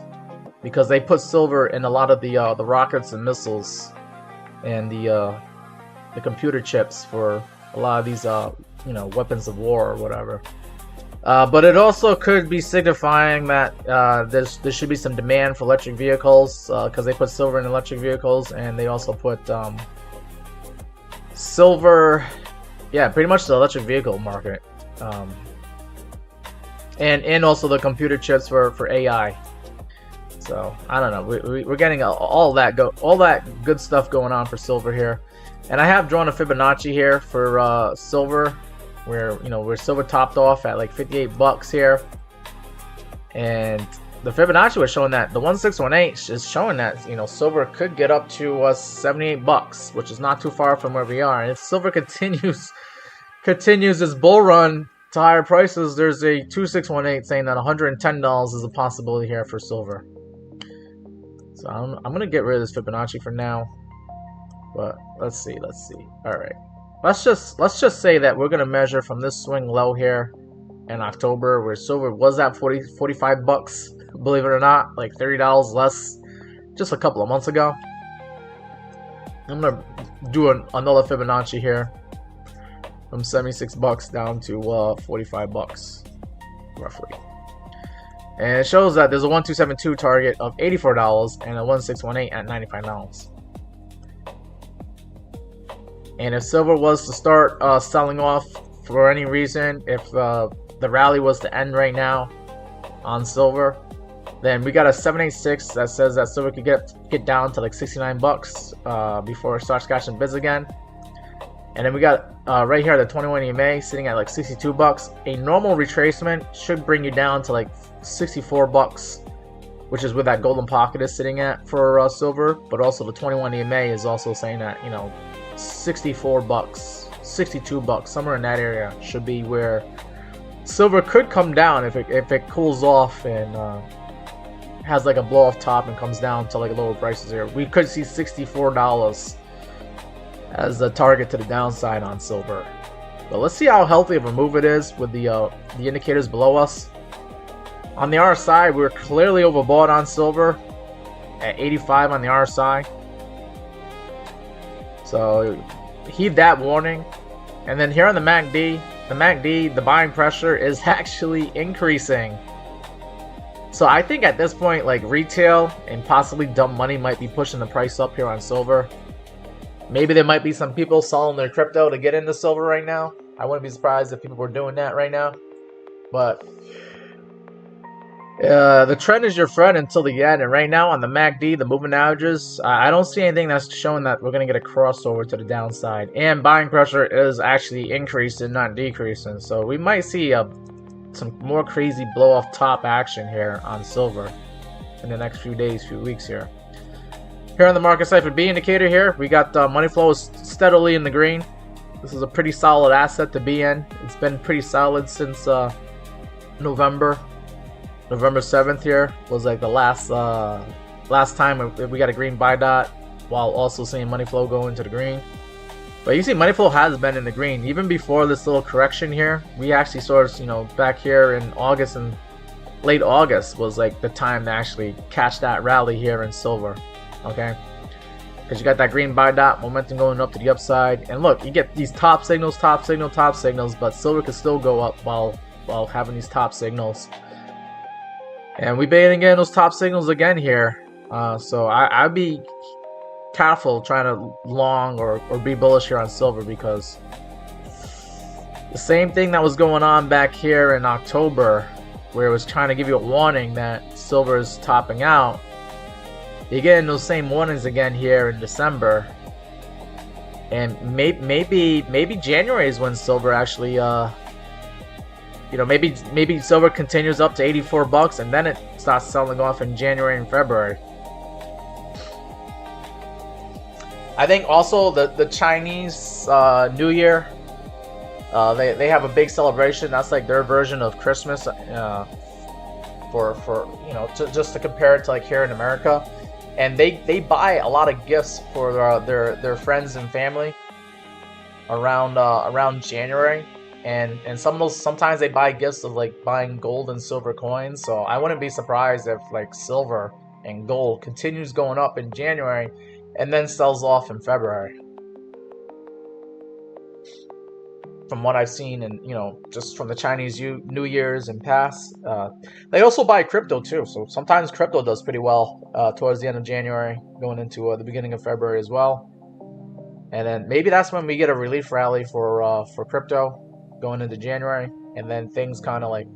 because they put silver in a lot of the rockets and missiles and the computer chips for a lot of these you know, weapons of war or whatever. But it also could be signifying that there should be some demand for electric vehicles, because they put silver in electric vehicles, and they also put silver, yeah, pretty much the electric vehicle market, and also the computer chips for AI. So I don't know. We're getting all that good stuff going on for silver here, and I have drawn a Fibonacci here for silver, where, you know, we're silver topped off at like 58 bucks here, and the Fibonacci was showing that the 1618 is showing that, you know, silver could get up to 78 bucks, which is not too far from where we are. And if silver continues its bull run to higher prices, there's a 2618 saying that $110 is a possibility here for silver. So I'm gonna get rid of this Fibonacci for now, but let's see. All right. Let's just say that we're gonna measure from this swing low here in October, where silver was at 45 bucks, believe it or not, like $30 less just a couple of months ago. I'm gonna do another Fibonacci here from 76 bucks down to 45 bucks roughly, and it shows that there's a 1272 target of $84 and a 1618 at $95. And if silver was to start selling off for any reason, if the rally was to end right now on silver, then we got a 786 that says that silver could get down to like 69 bucks before it starts catching bids again. And then we got right here the 21 EMA sitting at like 62 bucks. A normal retracement should bring you down to like 64 bucks, which is where that golden pocket is sitting at for silver. But also the 21 EMA is also saying that, you know, 64 bucks, 62 bucks, somewhere in that area should be where silver could come down if it cools off and has like a blow off top and comes down to like lower prices here. We could see $64 as the target to the downside on silver. But let's see how healthy of a move it is with the indicators below us. On the RSI, we're clearly overbought on silver at 85 on the RSI. So heed that warning. And then here on the MACD, the buying pressure is actually increasing. So I think at this point, like, retail and possibly dumb money might be pushing the price up here on silver. Maybe there might be some people selling their crypto to get into silver right now. I wouldn't be surprised if people were doing that right now. But the trend is your friend until the end. And right now on the MACD, the moving averages, I don't see anything that's showing that we're going to get a crossover to the downside. And buying pressure is actually increasing, not decreasing. So we might see some more crazy blow off top action here on silver in the next few days, few weeks here. Here on the market cipher B indicator here, we got money flow steadily in the green. This is a pretty solid asset to be in. It's been pretty solid since November 7th here was like the last time we got a green buy dot, while also seeing money flow go into the green. But you see money flow has been in the green even before this little correction here. We actually saw, you know, back here in August, and late August was like the time to actually catch that rally here in silver. Okay, because you got that green buy dot, momentum going up to the upside, and look, you get these top signals, but silver could still go up while having these top signals. And we've been getting those top signals again here, so I'd be careful trying to long or be bullish here on silver, because the same thing that was going on back here in October, where it was trying to give you a warning that silver is topping out. You're getting those same warnings again here in December, and maybe January is when silver actually, you know, maybe silver continues up to 84 bucks, and then it starts selling off in January and February. I think also the Chinese New Year, they have a big celebration. That's like their version of Christmas. for you know, just to compare it to like here in America, and they buy a lot of gifts for their friends and family around January, and sometimes they buy gifts of like buying gold and silver coins. So I wouldn't be surprised if like silver and gold continues going up in January and then sells off in February. From what I've seen, and you know, just from the Chinese New Year's and past, they also buy crypto too. So sometimes crypto does pretty well towards the end of January, going into the beginning of February as well. And then maybe that's when we get a relief rally for crypto going into January, and then things kind of like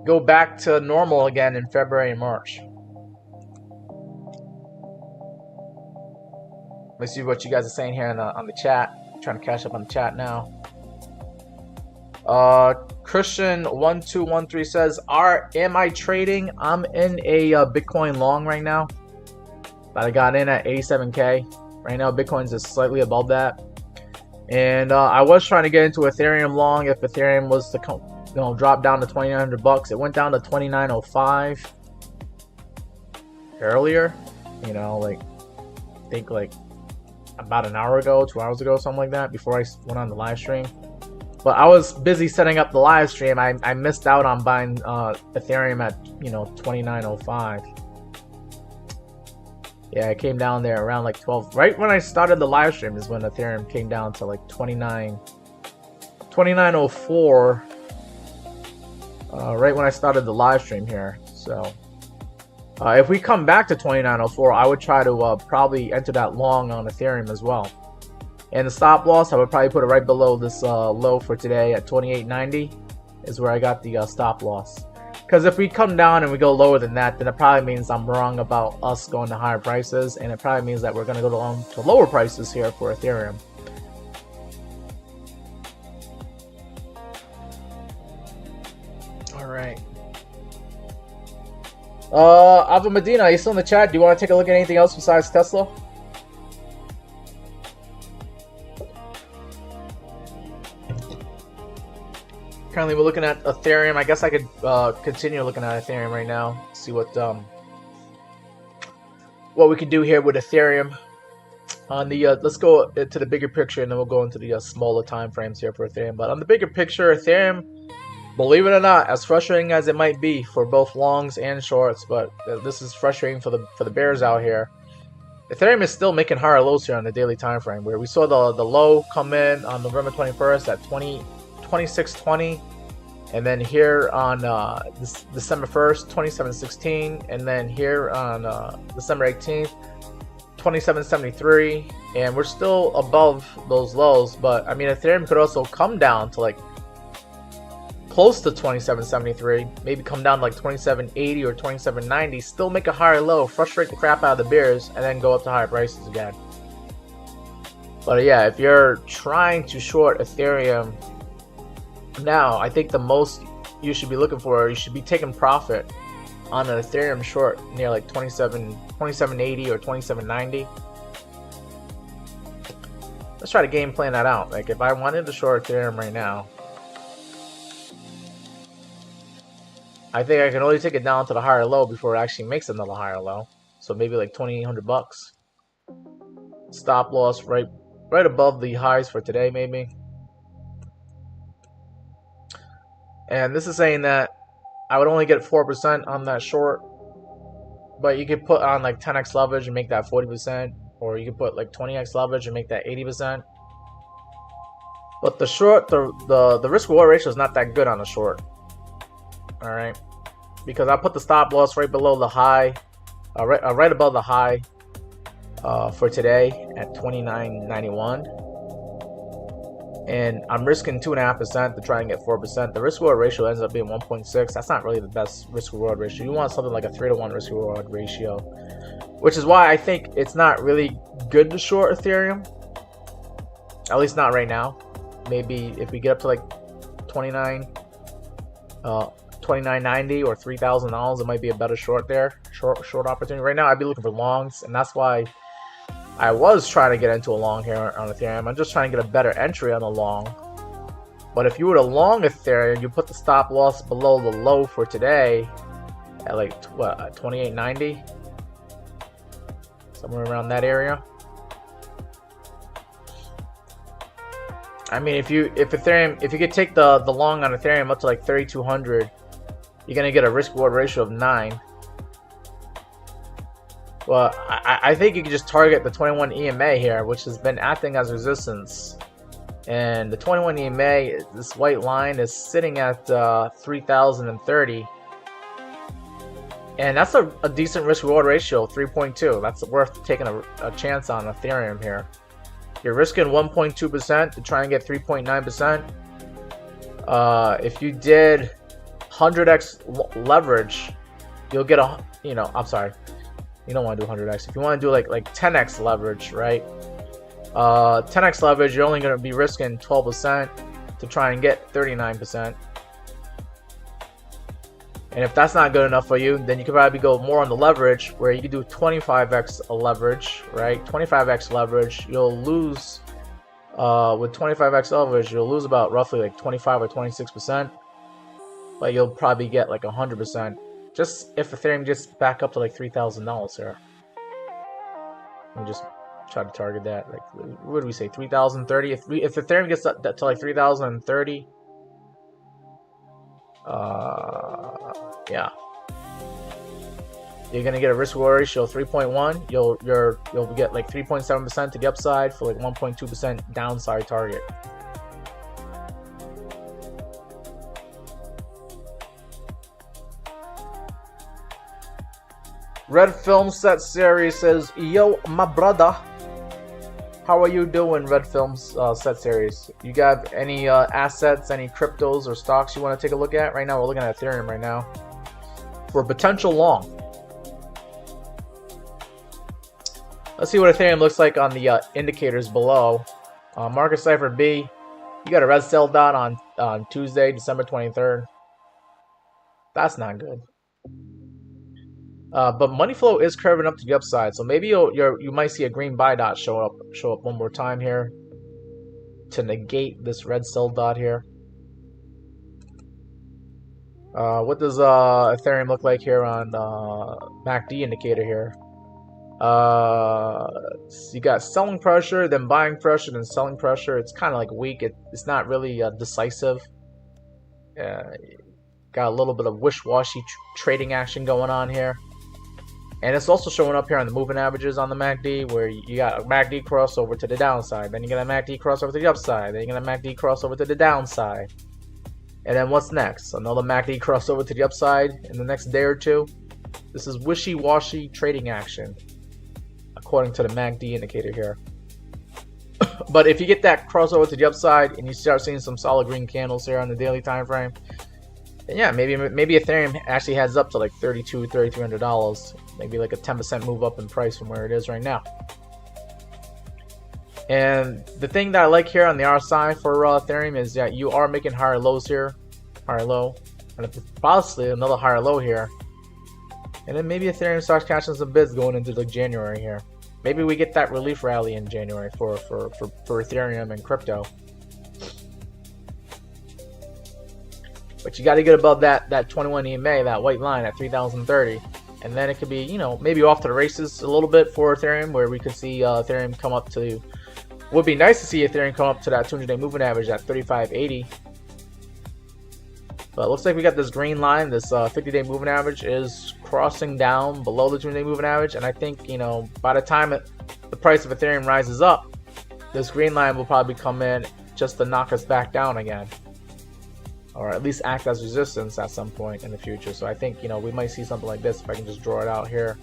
go back to normal again in February and March. Let's see what you guys are saying here on the chat. Trying to catch up on the chat now. Christian1213 says, am I trading? I'm in a Bitcoin long right now, but I got in at 87k. Right now Bitcoin's just slightly above that, and I was trying to get into Ethereum long if Ethereum was to drop down to 2,900 bucks. It went down to 2,905 earlier, you know, like I think like about an hour ago, 2 hours ago, something like that, before I went on the live stream. But I was busy setting up the live stream. I missed out on buying Ethereum at 2,905. Yeah, it came down there around like 12. Right when I started the live stream is when Ethereum came down to like 2,904. Right when I started the live stream here. So if we come back to 2,904, I would try to probably enter that long on Ethereum as well. And the stop loss, I would probably put it right below this low for today at 28.90 is where I got the stop loss. Because if we come down and we go lower than that, then it probably means I'm wrong about us going to higher prices, and it probably means that we're going to go to lower prices here for Ethereum. All right. Ava Medina, are you still in the chat? Do you want to take a look at anything else besides Tesla? Currently, we're looking at Ethereum. I guess I could continue looking at Ethereum right now. See what we can do here with Ethereum. On the let's go to the bigger picture, and then we'll go into the smaller time frames here for Ethereum. But on the bigger picture, Ethereum, believe it or not, as frustrating as it might be for both longs and shorts, but this is frustrating for the bears out here. Ethereum is still making higher lows here on the daily time frame, where we saw the low come in on November 21st at 26.20, and then here on December 1st, 27.16, and then here on December 18th, 27.73, and we're still above those lows. But I mean, Ethereum could also come down to like close to 27.73, maybe come down to like 27.80 or 27.90, still make a higher low, frustrate the crap out of the bears, and then go up to higher prices again. But yeah, if you're trying to short Ethereum now, I think the most you should be looking for, you should be taking profit on an Ethereum short near like 27.80 or 27.90. Let's try to game plan that out. Like if I wanted to short Ethereum right now, I think I can only take it down to the higher low before it actually makes another higher low. So maybe like 2,800 bucks. Stop loss right above the highs for today, maybe. And this is saying that I would only get 4% on that short, but you could put on like 10x leverage and make that 40%, or you could put like 20x leverage and make that 80%. But the short, the risk reward ratio is not that good on the short. All right, because I put the stop loss right below the high, right above the high for today at 29.91. And I'm risking 2.5% to try and get 4%. The risk reward ratio ends up being 1.6. That's not really the best risk reward ratio. You want something like a 3-to-1 risk reward ratio, which is why I think it's not really good to short Ethereum. At least not right now. Maybe if we get up to like 29.90 or $3,000, it might be a better short there. Short opportunity. Right now, I'd be looking for longs, and that's why I was trying to get into a long here on Ethereum. I'm just trying to get a better entry on the long. But if you were to long Ethereum, you put the stop loss below the low for today at like what, 28.90, somewhere around that area. I mean, if you could take the long on Ethereum up to like 3,200, you're gonna get a risk reward ratio of 9. Well, I think you can just target the 21 EMA here, which has been acting as resistance. And the 21 EMA, this white line, is sitting at 3,030. And that's a decent risk reward ratio, 3.2. That's worth taking a chance on Ethereum here. You're risking 1.2% to try and get 3.9%. If you did 100x leverage, you'll get a, I'm sorry. You don't want to do 100x. If you want to do like 10x leverage, right? 10x leverage, you're only going to be risking 12% to try and get 39%. And if that's not good enough for you, then you could probably go more on the leverage, where you could do 25x leverage, right? 25x leverage, you'll lose, with 25x leverage, you'll lose about roughly like 25 or 26%, but you'll probably get like 100%. Just if Ethereum gets back up to like $3,000 here. Let me just try to target that. Like, what do we say? 3,030. If Ethereum gets up to like 3,030, yeah, you're gonna get a risk reward ratio of 3.1. You'll get like 3.7% to the upside for like 1.2% downside target. Red Film Set Series says, yo, my brother, how are you doing, Red Films Set Series? You got any assets, any cryptos or stocks you want to take a look at? Right now, we're looking at Ethereum right now for potential long. Let's see what Ethereum looks like on the indicators below. Market Cipher B, you got a red sell dot on Tuesday, December 23rd. That's not good. But money flow is curving up to the upside, so maybe you might see a green buy dot show up one more time here to negate this red sell dot here. What does Ethereum look like here on MACD indicator here? You got selling pressure, then buying pressure, then selling pressure. It's kind of like weak. It's not really decisive. Got a little bit of wish-washy trading action going on here. And it's also showing up here on the moving averages on the MACD, where you got a MACD crossover to the downside, then you got a MACD crossover to the upside, then you got a MACD crossover to the downside. And then what's next? Another MACD crossover to the upside in the next day or two. This is wishy-washy trading action, according to the MACD indicator here. But if you get that crossover to the upside and you start seeing some solid green candles here on the daily time frame, then yeah, maybe Ethereum actually heads up to like $3,200-$3,300, maybe like a 10% move up in price from where it is right now. And the thing that I like here on the RSI for Ethereum is that you are making higher lows here, higher low, and possibly another higher low here. And then maybe Ethereum starts catching some bids going into like January here. Maybe we get that relief rally in January for Ethereum and crypto. But you got to get above that 21 EMA, that white line at 3,030. And then it could be, maybe off to the races a little bit for Ethereum, where we could see Ethereum come up to, would be nice to see Ethereum come up to that 200-day moving average at 3580. But it looks like we got this green line, this 50-day moving average is crossing down below the 200-day moving average. And I think, by the time the price of Ethereum rises up, this green line will probably come in just to knock us back down again, or at least act as resistance at some point in the future. So I think, we might see something like this, if I can just draw it out here,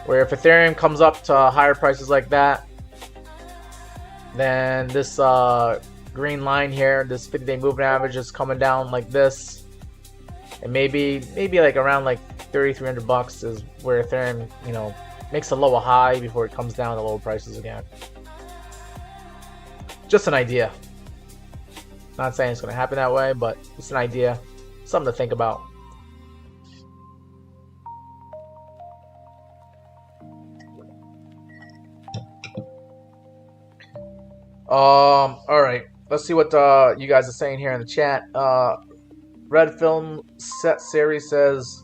where if Ethereum comes up to higher prices like that, then this green line here, this 50-day moving average is coming down like this, and maybe like around like $3,300 is where Ethereum, makes a lower high before it comes down to lower prices again. Just an idea. Not saying it's going to happen that way, but it's an idea, something to think about. All right. let's see what you guys are saying here in the chat. Red Film Set Series says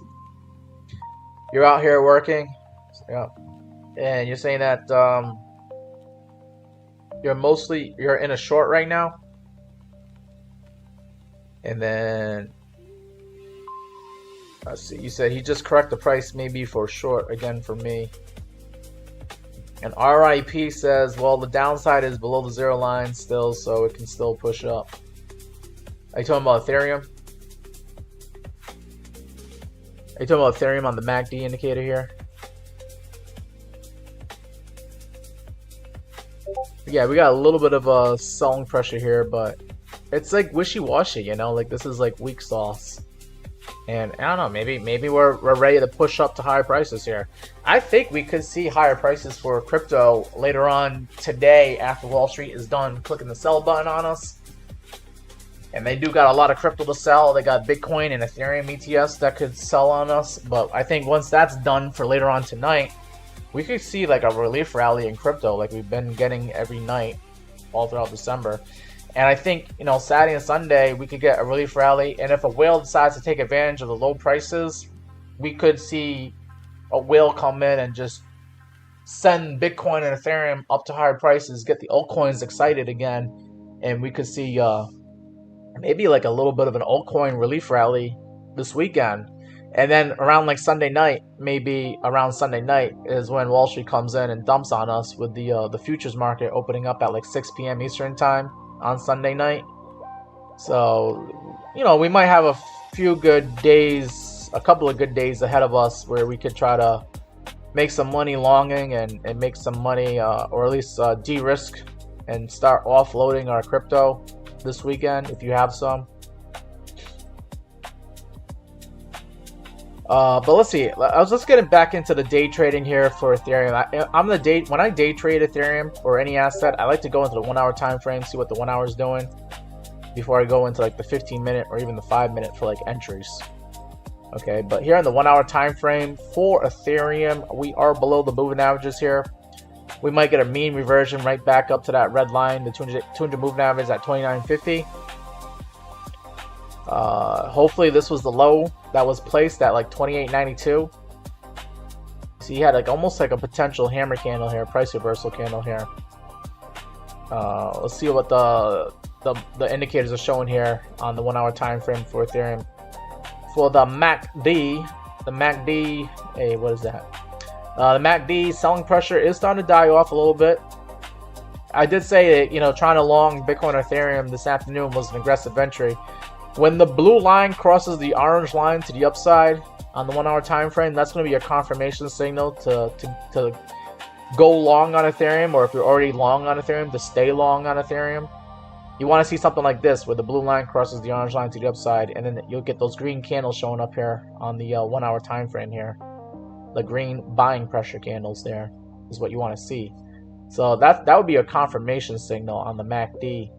you're out here working. Yeah. And you're saying that you're in a short right now. And then let's see, you said he just correct the price maybe for short again for me. And RIP says, well, the downside is below the zero line still, so it can still push up. Are you talking about Ethereum? Are you talking about Ethereum on the MACD indicator here? Yeah, we got a little bit of a selling pressure here, but it's like wishy-washy, you know? Like, this is like weak sauce. And I don't know, maybe we're ready to push up to higher prices here. I think we could see higher prices for crypto later on today after Wall Street is done clicking the sell button on us. And they do got a lot of crypto to sell. They got Bitcoin and Ethereum ETFs that could sell on us. But I think once that's done for later on tonight, we could see like a relief rally in crypto like we've been getting every night all throughout December. And I think, you know, Saturday and Sunday, we could get a relief rally. And if a whale decides to take advantage of the low prices, we could see a whale come in and just send Bitcoin and Ethereum up to higher prices, get the altcoins excited again. And we could see maybe like a little bit of an altcoin relief rally this weekend. And then around like Sunday night, maybe around Sunday night is when Wall Street comes in and dumps on us with the futures market opening up at like 6 p.m. Eastern time on Sunday night. So, you know, we might have a few good days, a couple of good days ahead of us where we could try to make some money longing and make some money or at least de-risk and start offloading our crypto this weekend if you have some. But let's see. I was just getting back into the day trading here for Ethereum. When I day trade Ethereum or any asset, I like to go into the 1 hour time frame, see what the 1 hour is doing before I go into like the 15-minute or even the 5-minute for like entries. Okay, but here on the 1 hour time frame for Ethereum, we are below the moving averages here. We might get a mean reversion right back up to that red line, the 200 moving average at 29.50. Hopefully this was the low that was placed at like 28.92. So you had like almost like a potential hammer candle here, price reversal candle here. Let's see what the indicators are showing here on the 1 hour time frame for Ethereum. For the MACD, hey, what is that? The MACD selling pressure is starting to die off a little bit. I did say that, you know, trying to long Bitcoin or Ethereum this afternoon was an aggressive entry. When the blue line crosses the orange line to the upside on the 1 hour time frame, that's going to be a confirmation signal to go long on Ethereum, or if you're already long on Ethereum, to stay long on Ethereum. You want to see something like this where the blue line crosses the orange line to the upside, and then you'll get those green candles showing up here on the 1 hour time frame here. The green buying pressure candles there is what you want to see. So that would be a confirmation signal on the MACD.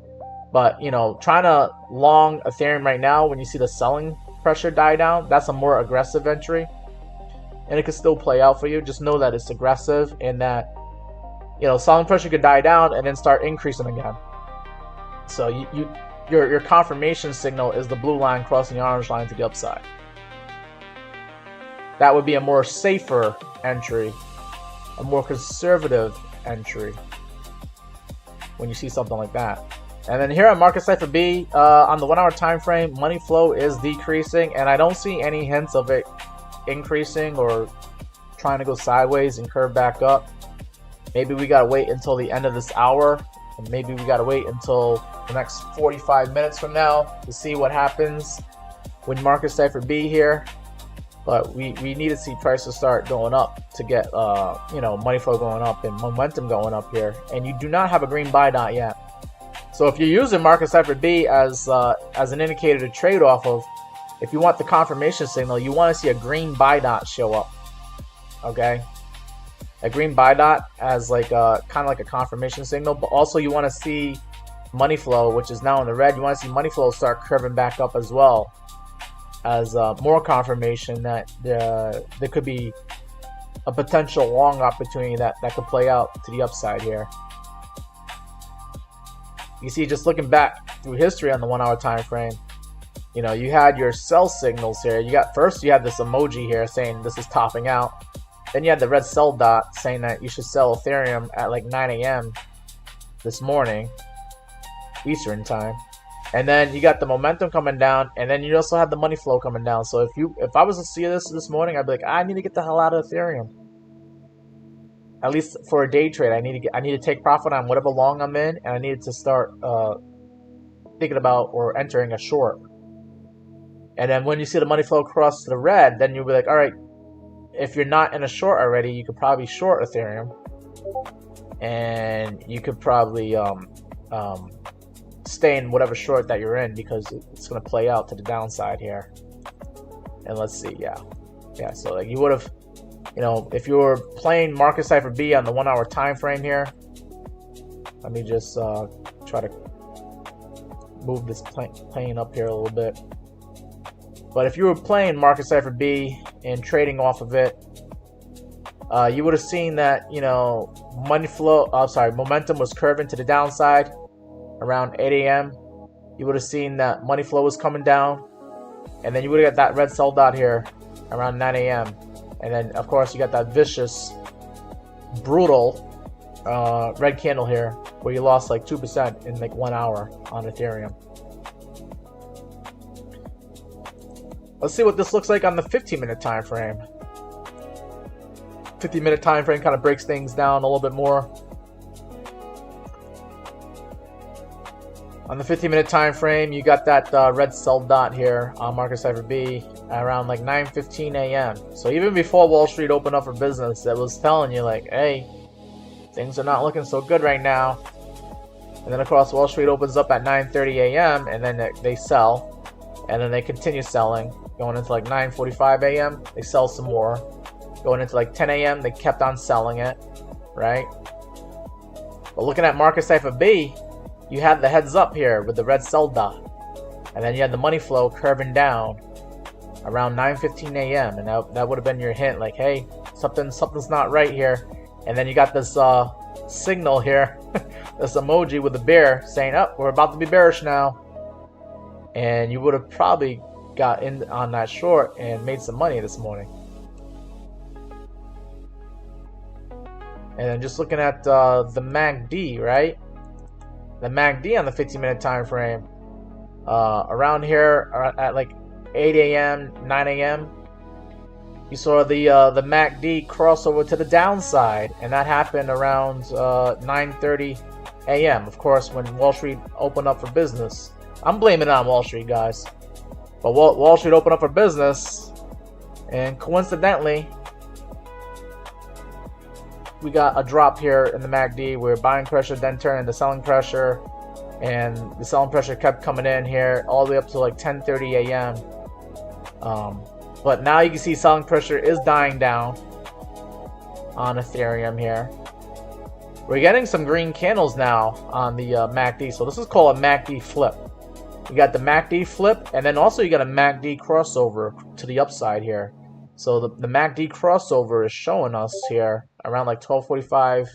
But, you know, trying to long Ethereum right now, when you see the selling pressure die down, that's a more aggressive entry. And it could still play out for you. Just know that it's aggressive and that, you know, selling pressure could die down and then start increasing again. So your confirmation signal is the blue line crossing the orange line to the upside. That would be a more safer entry, a more conservative entry when you see something like that. And then here on Market Cipher B, on the 1 hour time frame, money flow is decreasing, and I don't see any hints of it increasing or trying to go sideways and curve back up. Maybe we gotta wait until the end of this hour, and maybe we gotta wait until the next 45 minutes from now to see what happens with Market Cipher B here. But we need to see prices start going up to get you know, money flow going up and momentum going up here. And you do not have a green buy dot yet. So if you're using Market Cipher B as an indicator to trade off of, if you want the confirmation signal, you want to see a green buy dot show up. Okay, a green buy dot as like kind of like a confirmation signal, but also you want to see money flow, which is now in the red. You want to see money flow start curving back up as well, as more confirmation that there could be a potential long opportunity that could play out to the upside here. You see, just looking back through history on the 1 hour time frame, you know, you had your sell signals here. You had this emoji here saying this is topping out. Then you had the red sell dot saying that you should sell Ethereum at like 9 a.m. this morning, Eastern time. And then you got the momentum coming down, and then you also have the money flow coming down. So if I was to see this morning, I'd be like, I need to get the hell out of Ethereum. At least for a day trade, I need to take profit on whatever long I'm in, and I needed to start thinking about or entering a short. And then when you see the money flow cross to the red, then you'll be like, all right, if you're not in a short already, you could probably short Ethereum, and you could probably stay in whatever short that you're in, because it's going to play out to the downside here. And let's see, yeah, so like you would have, you know, if you were playing market cipher B on the 1 hour time frame here, let me just try to move this plane up here a little bit. But if you were playing market cipher B and trading off of it, you would have seen that, you know, momentum was curving to the downside around 8 a.m. You would have seen that money flow was coming down, and then you would have got that red sell dot here around 9 a.m. And then, of course, you got that vicious, brutal red candle here where you lost like 2% in like 1 hour on Ethereum. Let's see what this looks like on the 15-minute time frame. 15-minute time frame kind of breaks things down a little bit more. On the 15-minute time frame, you got that red sell dot here on market cipher B around like 9:15 a.m. So even before Wall Street opened up for business, it was telling you like, hey, things are not looking so good right now. And then of course Wall Street opens up at 9:30 a.m. and then they sell, and then they continue selling, going into like 9:45 a.m. they sell some more, going into like 10 a.m. they kept on selling it, right? But looking at market cipher B, you had the heads up here with the red sell dot, and then you had the money flow curving down around 9:15 a.m. and that would have been your hint, like, hey, something's not right here. And then you got this signal here, this emoji with the bear saying, oh, we're about to be bearish now. And you would have probably got in on that short and made some money this morning. And then just looking at the MACD, right? The MACD on the 15-minute time frame, around here at like 8 a.m., 9 a.m., you saw the MACD cross over to the downside, and that happened around 9:30 a.m. Of course, when Wall Street opened up for business. I'm blaming it on Wall Street, guys. But Wall Street opened up for business, and coincidentally, we got a drop here in the MACD where buying pressure then turned into selling pressure, and the selling pressure kept coming in here all the way up to like 10:30 a.m. But now you can see selling pressure is dying down on Ethereum here. We're getting some green candles now on the MACD, so this is called a MACD flip. You got the MACD flip, and then also you got a MACD crossover to the upside here. So the MACD crossover is showing us here around like 12:45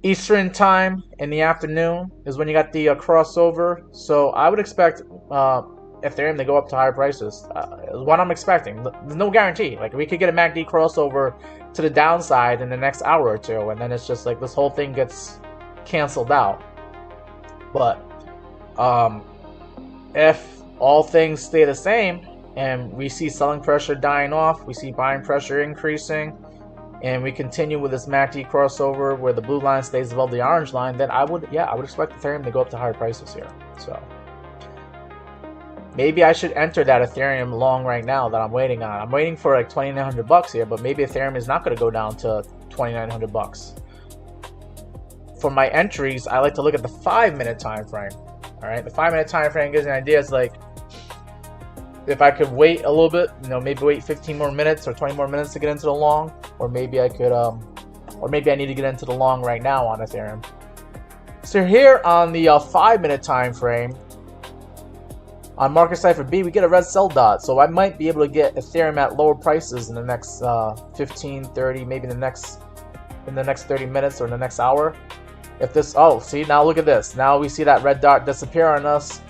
Eastern time in the afternoon is when you got the crossover. So I would expect Ethereum to go up to higher prices. Is what I'm expecting. There's no guarantee. Like, we could get a MACD crossover to the downside in the next hour or two, and then it's just like this whole thing gets canceled out. But if all things stay the same and we see selling pressure dying off, we see buying pressure increasing, and we continue with this MACD crossover where the blue line stays above the orange line, then I would expect Ethereum to go up to higher prices here. So maybe I should enter that Ethereum long right now that I'm waiting on. I'm waiting for like $2,900 here, but maybe Ethereum is not going to go down to $2,900. For my entries, I like to look at the 5-minute time frame. All right, the 5-minute time frame gives an idea. It's like, if I could wait a little bit, maybe wait 15 more minutes or 20 more minutes to get into the long, or maybe I could, or maybe I need to get into the long right now on Ethereum. So here on the 5-minute time frame, on market cipher B, we get a red sell dot. So I might be able to get Ethereum at lower prices in the next 15, 30, maybe in the next 30 minutes or in the next hour. if this, oh, see, now look at this. Now we see that red dot disappear on us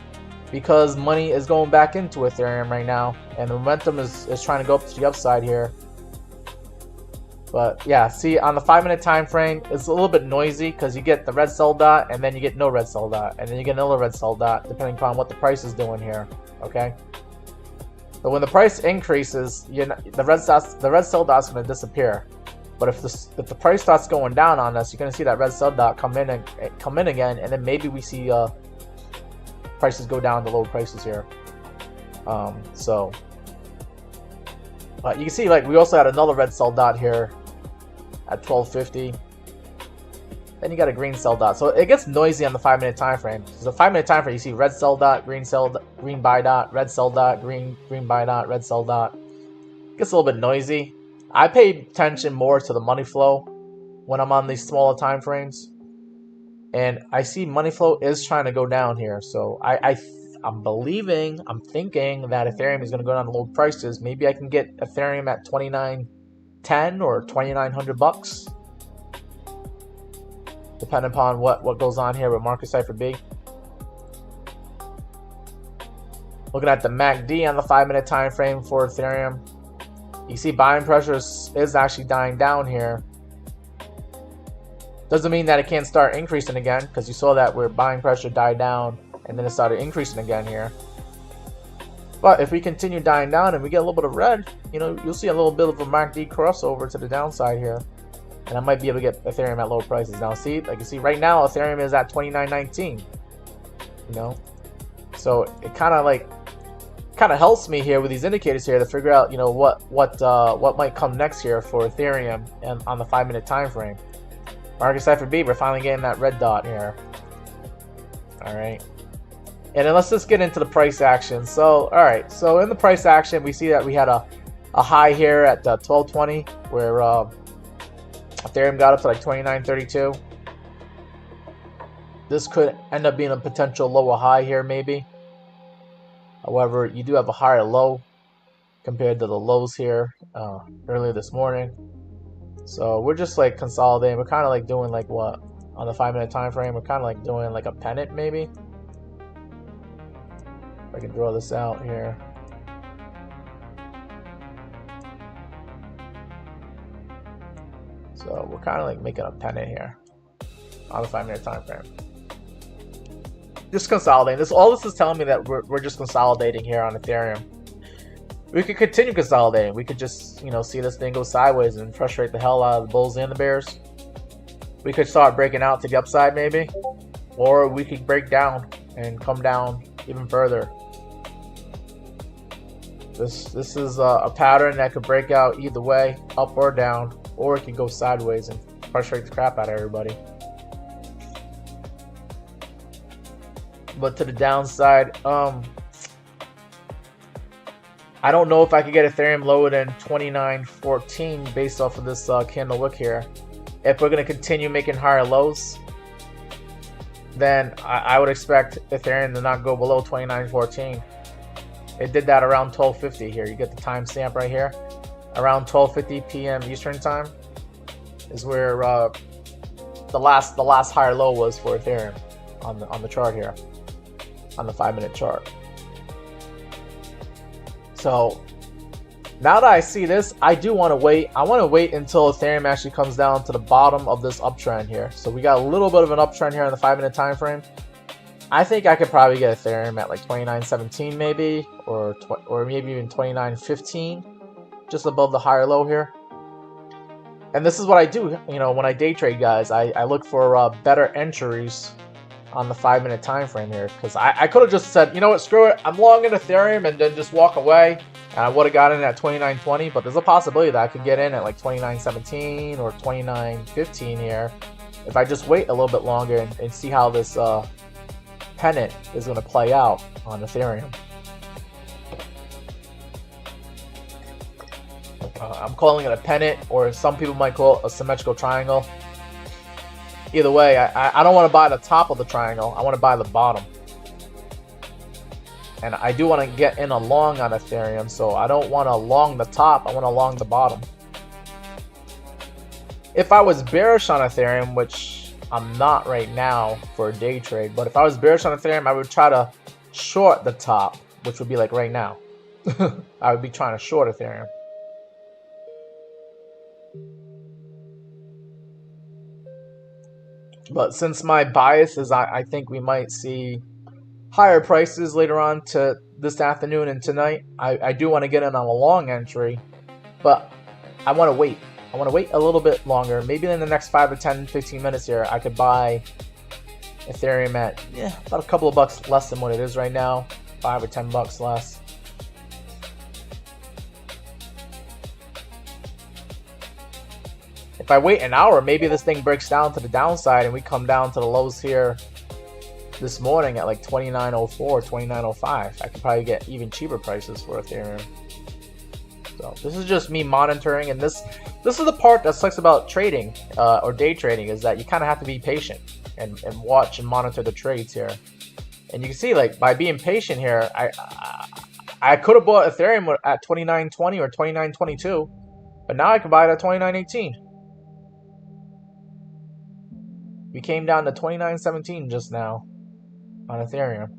because money is going back into Ethereum right now, and the momentum is trying to go up to the upside here. But yeah, see, on the 5-minute time frame, it's a little bit noisy because you get the red sell dot, and then you get no red sell dot, and then you get another red sell dot, depending upon what the price is doing here. Okay. But when the price increases, the red sell dot is going to disappear. But if the price starts going down on us, you're going to see that red sell dot come in again, and then maybe we see prices go down to low prices here. So you can see, like, we also had another red sell dot here at 1250. Then you got a green sell dot. So it gets noisy on the 5-minute time frame. So the 5-minute time frame, you see red sell dot, green buy dot, red sell dot, green buy dot, red sell dot. It gets a little bit noisy. I pay attention more to the money flow when I'm on these smaller time frames, and I see money flow is trying to go down here. So I'm thinking that Ethereum is going to go down to low prices. Maybe I can get Ethereum at 2910 or 2900 bucks, depending upon what goes on here with market cipher B. Looking at the MACD on the 5-minute time frame for Ethereum, you see buying pressure is actually dying down here. Doesn't mean that it can't start increasing again, because you saw that where buying pressure died down and then it started increasing again here. But if we continue dying down and we get a little bit of red, you'll see a little bit of a MACD crossover to the downside here. And I might be able to get Ethereum at low prices. Now see, like you see right now, Ethereum is at 29.19. So it kind of helps me here with these indicators here to figure out, what might come next here for Ethereum and on the 5-minute time frame. Market cipher B, we're finally getting that red dot here. All right. And then let's just get into the price action. So, all right. So in the price action, we see that we had a high here at 1220 where Ethereum got up to like 29.32. This could end up being a potential lower high here, maybe. However, you do have a higher low compared to the lows here earlier this morning. So we're just like consolidating. We're kind of like doing like what on the 5-minute time frame. We're kind of like doing like a pennant maybe. If I can draw this out here. So we're kind of like making a pennant here on the 5-minute time frame. Just consolidating. All this is telling me that we're just consolidating here on Ethereum. We could continue consolidating. We could just, see this thing go sideways and frustrate the hell out of the bulls and the bears. We could start breaking out to the upside maybe, or we could break down and come down even further. This is a pattern that could break out either way, up or down, or it could go sideways and frustrate the crap out of everybody. But to the downside, I don't know if I could get Ethereum lower than 29.14 based off of this candle wick here. If we're going to continue making higher lows, then I would expect Ethereum to not go below 29.14. It did that around 12:50 here. You get the timestamp right here. Around 12:50 p.m. Eastern time is where the last higher low was for Ethereum on the chart here, on the 5-minute chart. So now that I see this, I do want to wait. I want to wait until Ethereum actually comes down to the bottom of this uptrend here. So we got a little bit of an uptrend here on the 5-minute time frame. I think I could probably get Ethereum at like 29.17 maybe, or maybe even 29.15, just above the higher low here. And this is what I do, when I day trade, guys. I look for better entries on the 5-minute time frame here, because I could have just said, what, screw it, I'm long in Ethereum, and then just walk away, and I would have gotten in at 29.20. But there's a possibility that I could get in at like 29.17 or 29.15 here if I just wait a little bit longer and see how this pennant is going to play out on Ethereum. I'm calling it a pennant, or some people might call it a symmetrical triangle. Either way, I don't want to buy the top of the triangle. I want to buy the bottom. And I do want to get in a long on Ethereum, so I don't want to long the top. I want to long the bottom. If I was bearish on Ethereum, which I'm not right now for a day trade. But if I was bearish on Ethereum, I would try to short the top, which would be like right now. I would be trying to short Ethereum. But since my bias is I think we might see higher prices later on to this afternoon and tonight, I do want to get in on a long entry, but I want to wait. I want to wait a little bit longer. Maybe in the next 5 to 10, 15 minutes here, I could buy Ethereum at about a couple of bucks less than what it is right now, 5 or 10 bucks less. If I wait an hour, maybe this thing breaks down to the downside and we come down to the lows here this morning at like 29.04, 29.05. I could probably get even cheaper prices for Ethereum. So this is just me monitoring, and this is the part that sucks about trading or day trading, is that you kind of have to be patient and watch and monitor the trades here. And you can see, like, by being patient here, I could have bought Ethereum at 29.20 or 29.22, but now I can buy it at 29.18. We came down to 29.17 just now on Ethereum.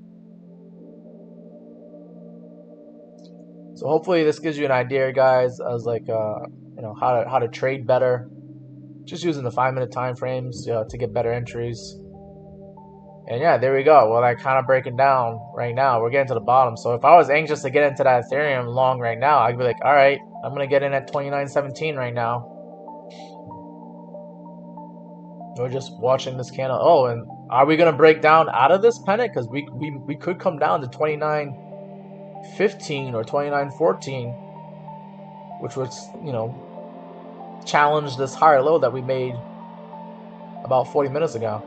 So hopefully this gives you an idea, guys, as like you know, how to trade better. Just using the 5-minute time frames to get better entries. And yeah, there we go. Well, that kind of breaking down right now. We're getting to the bottom. So if I was anxious to get into that Ethereum long right now, I'd be like, all right, I'm gonna get in at 29.17 right now. We're just watching this candle. Oh, and are we gonna break down out of this pennant? Because we could come down to 29.15 or 29.14, which would, you know, challenge this higher low that we made about 40 minutes ago.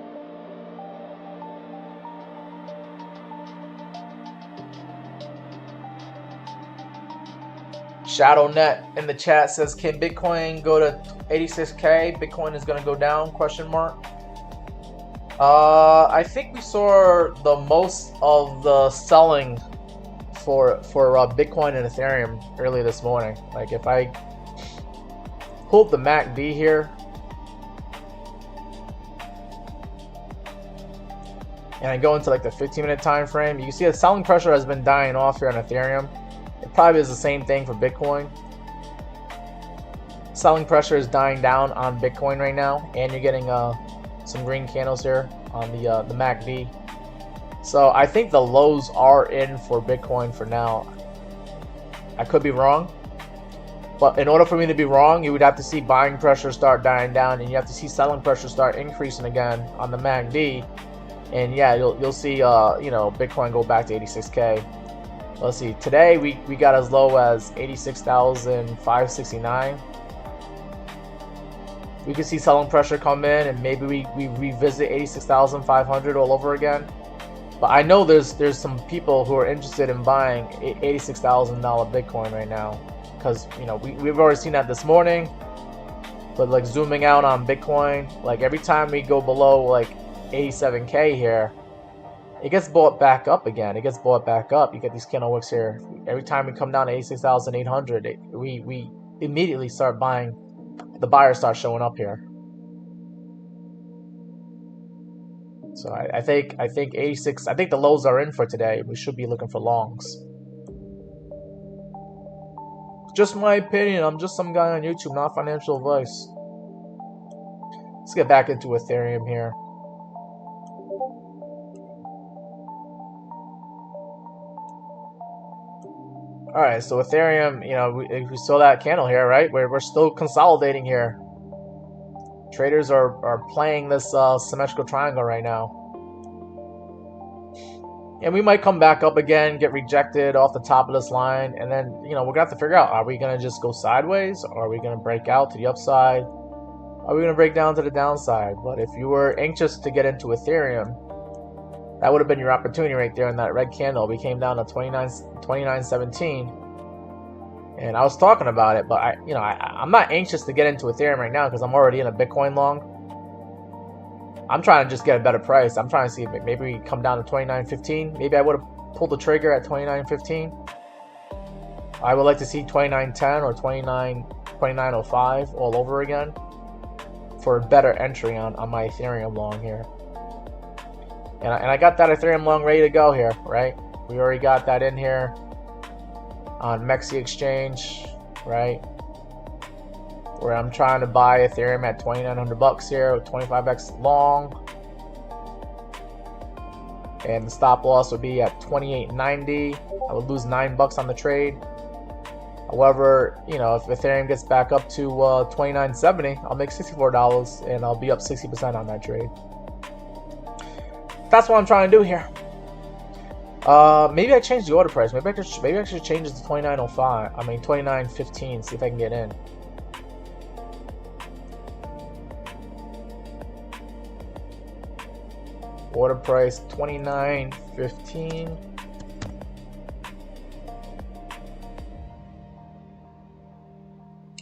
ShadowNet in the chat says, can Bitcoin go to 86K? Bitcoin is going to go down, question mark. I think we saw the most of the selling for Bitcoin and Ethereum early this morning. Like if I pull up the MACD here, and I go into like the 15-minute time frame, you can see the selling pressure has been dying off here on Ethereum. It probably is the same thing for Bitcoin. Selling pressure is dying down on Bitcoin right now, and you're getting some green candles here on the MACD. So I think the lows are in for Bitcoin for now. I could be wrong, but in order for me to be wrong, you would have to see buying pressure start dying down, and you have to see selling pressure start increasing again on the MACD. And yeah, you'll see you know, Bitcoin go back to 86K. Let's see, today we got as low as 86,569. We could see selling pressure come in, and maybe we revisit 86,500 all over again. But I know there's some people who are interested in buying $86,000 Bitcoin right now, because you know we've already seen that this morning. But like zooming out on Bitcoin, like every time we go below like 87K here, it gets bought back up again. It gets bought back up. You get these candle wicks here. Every time we come down to 86,800, we immediately start buying. The buyers start showing up here. So I think 86. I think the lows are in for today. We should be looking for longs. Just my opinion. I'm just some guy on YouTube, not financial advice. Let's get back into Ethereum here. All right, so Ethereum, you know, we saw that candle here, right? We're still consolidating here. Traders are playing this symmetrical triangle right now. And we might come back up again, get rejected off the top of this line, and then, you know, we're going to have to figure out, are we going to just go sideways? Or are we going to break out to the upside? Are we going to break down to the downside? But if you were anxious to get into Ethereum, that would have been your opportunity right there in that red candle. We came down to 29.17, and I was talking about it, but I'm not anxious to get into Ethereum right now because I'm already in a Bitcoin long. I'm trying to just get a better price. I'm trying to see if maybe we come down to 29.15. Maybe I would have pulled the trigger at 29.15. I would like to see 29.10 or 29.05 all over again for a better entry on my Ethereum long here. And I got that Ethereum long ready to go here, right? We already got that in here on MEXC exchange, right? Where I'm trying to buy Ethereum at 2,900 bucks here with 25x long. And the stop loss would be at 28.90. I would lose $9 on the trade. However, you know, if Ethereum gets back up to 29.70, I'll make $64 and I'll be up 60% on that trade. That's what I'm trying to do here. Maybe I change the order price. Maybe I should change it to 29.05. I mean 29.15. See if I can get in. Order price 29.15.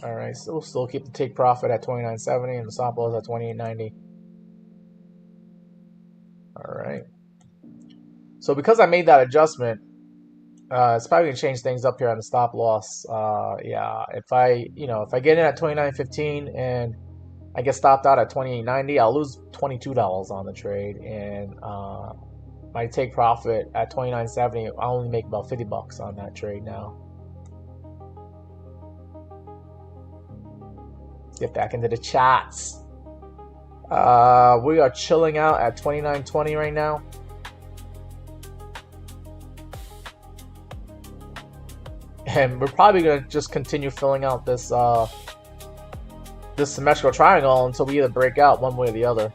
Alright, so we'll still keep the take profit at 29.70 and the stop loss at 28.90. Alright. So because I made that adjustment, it's probably gonna change things up here on the stop loss. Yeah, if I get in at 29.15 and I get stopped out at 28.90, I'll lose $22 on the trade, and my take profit at 29.70, I only make about $50 on that trade now. Get back into the chats. We are chilling out at 29.20 right now. And we're probably gonna just continue filling out this this symmetrical triangle until we either break out one way or the other.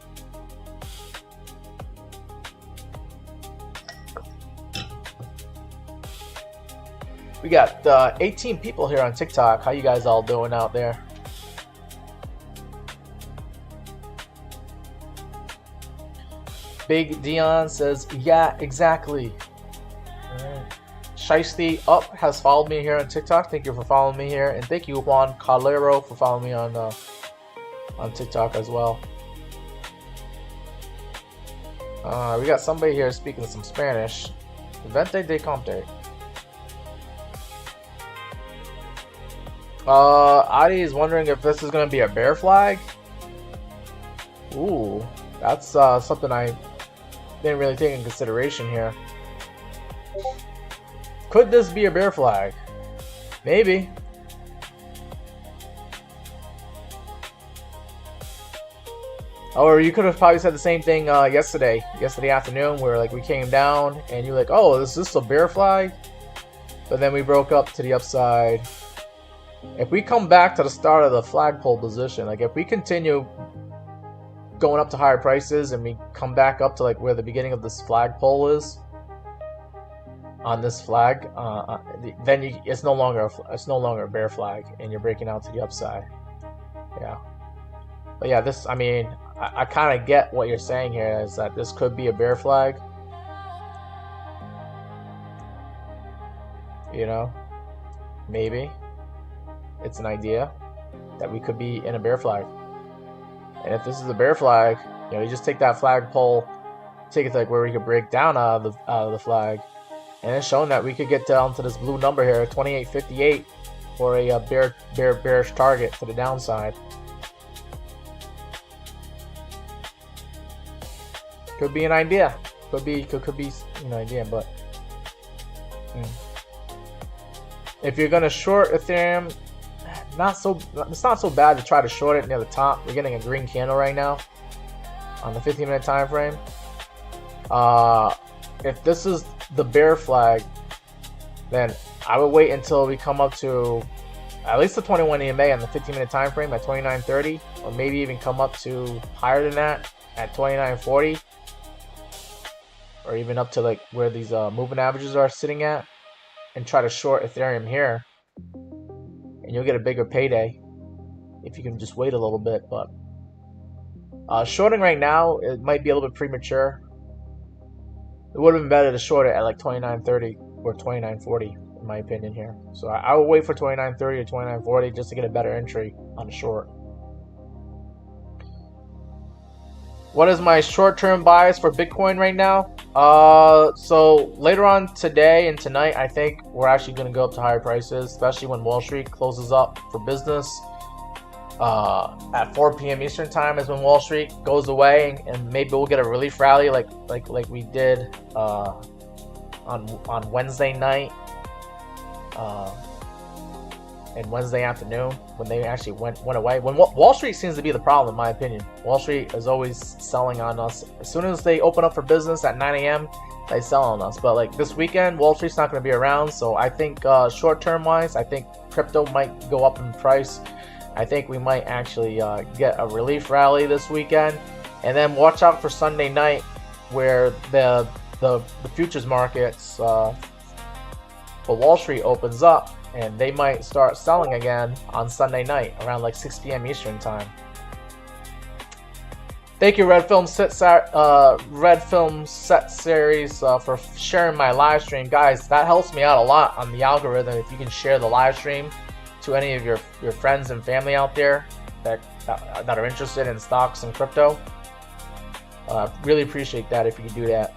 We got 18 people here on TikTok. How you guys all doing out there? Big Dion says, yeah, exactly. Shiesty Up has followed me here on TikTok. Thank you for following me here. And thank you, Juan Calero, for following me on TikTok as well. We got somebody here speaking some Spanish. Vente de Compte. Adi is wondering if this is going to be a bear flag. Ooh, that's something I didn't really take in consideration here. Could this be a bear flag? Maybe. Or you could have probably said the same thing yesterday afternoon, where like we came down and you're like, oh, is this a bear flag? But then we broke up to the upside. If we come back to the start of the flagpole position, like if we continue going up to higher prices and we come back up to like where the beginning of this flagpole is on this flag, then it's no longer a bear flag and you're breaking out to the upside. Yeah, but yeah, this, I mean, I kind of get what you're saying here, is that this could be a bear flag. You know, maybe it's an idea that we could be in a bear flag. And if this is a bear flag, you know, you just take that flagpole, take it to like where we could break down out of the flag, and it's shown that we could get down to this blue number here, 28.58, for a bearish target to the downside. Could be an idea. Could be an idea, but if you're gonna short Ethereum, it's not so bad to try to short it near the top. We're getting a green candle right now on the 15-minute time frame. If this is the bear flag, then I would wait until we come up to at least the 21 EMA on the 15-minute time frame at 29.30, or maybe even come up to higher than that at 29.40, or even up to like where these moving averages are sitting at, and try to short Ethereum here. And you'll get a bigger payday if you can just wait a little bit. But shorting right now, it might be a little bit premature. It would have been better to short it at like 29.30 or 29.40, in my opinion here. So I will wait for 29.30 or 29.40 just to get a better entry on the short. What is my short-term bias for Bitcoin right now? So later on today and tonight, I think we're actually going to go up to higher prices, especially when Wall Street closes up for business. at 4 p.m. Eastern time is when Wall Street goes away, and maybe we'll get a relief rally like we did on Wednesday night and Wednesday afternoon when they actually went away. When Wall Street seems to be the problem, in my opinion. Wall Street is always selling on us. As soon as they open up for business at 9 a.m., they sell on us. But like this weekend, Wall Street's not going to be around, so I think short-term wise, I think crypto might go up in price. I think we might actually get a relief rally this weekend, and then watch out for Sunday night, where the futures markets for Wall Street opens up, and they might start selling again on Sunday night around like 6 p.m. Eastern time. Thank you, Red Film Set Series, for sharing my live stream, guys. That helps me out a lot on the algorithm. If you can share the live stream to any of your friends and family out there that are interested in stocks and crypto, really appreciate that if you can do that.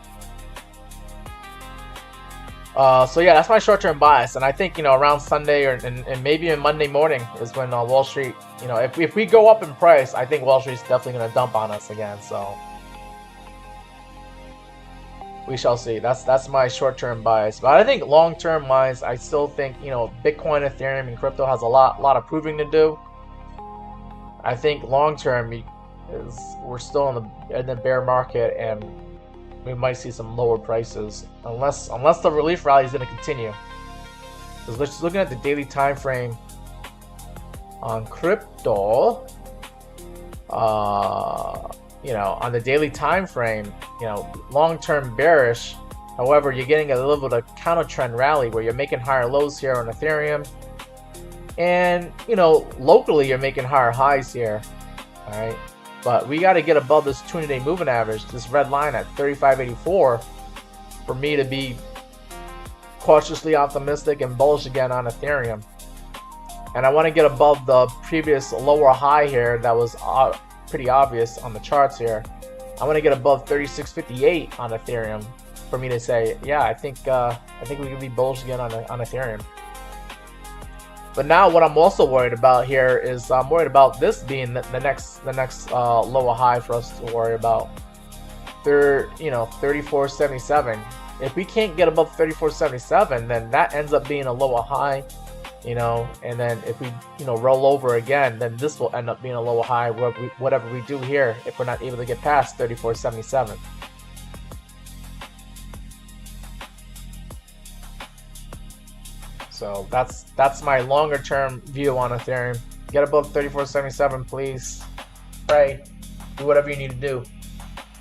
So yeah, that's my short-term bias, and I think around Sunday and maybe in Monday morning is when Wall Street, if we go up in price, I think Wall Street's definitely going to dump on us again. So we shall see. That's my short-term bias, but I think long-term wise, I still think Bitcoin, Ethereum, and crypto has a lot of proving to do. I think long-term we're still in the bear market, and we might see some lower prices unless the relief rally is going to continue. Because just looking at the daily time frame on crypto, on the daily time frame, long-term bearish. However, you're getting a little bit of counter trend rally where you're making higher lows here on Ethereum, and locally you're making higher highs here. All right. But we got to get above this 200-day moving average, this red line at 35.84, for me to be cautiously optimistic and bullish again on Ethereum. And I want to get above the previous lower high here that was pretty obvious on the charts here. I want to get above 36.58 on Ethereum for me to say, yeah, I think we can be bullish again on Ethereum. But now what I'm also worried about here is I'm worried about this being the next lower high for us to worry about. 34.77. If we can't get above 34.77, then that ends up being a lower high, and then if we roll over again, then this will end up being a lower high whatever we do here if we're not able to get past 34.77. So that's my longer term view on Ethereum. Get above 34.77, please. Pray, do whatever you need to do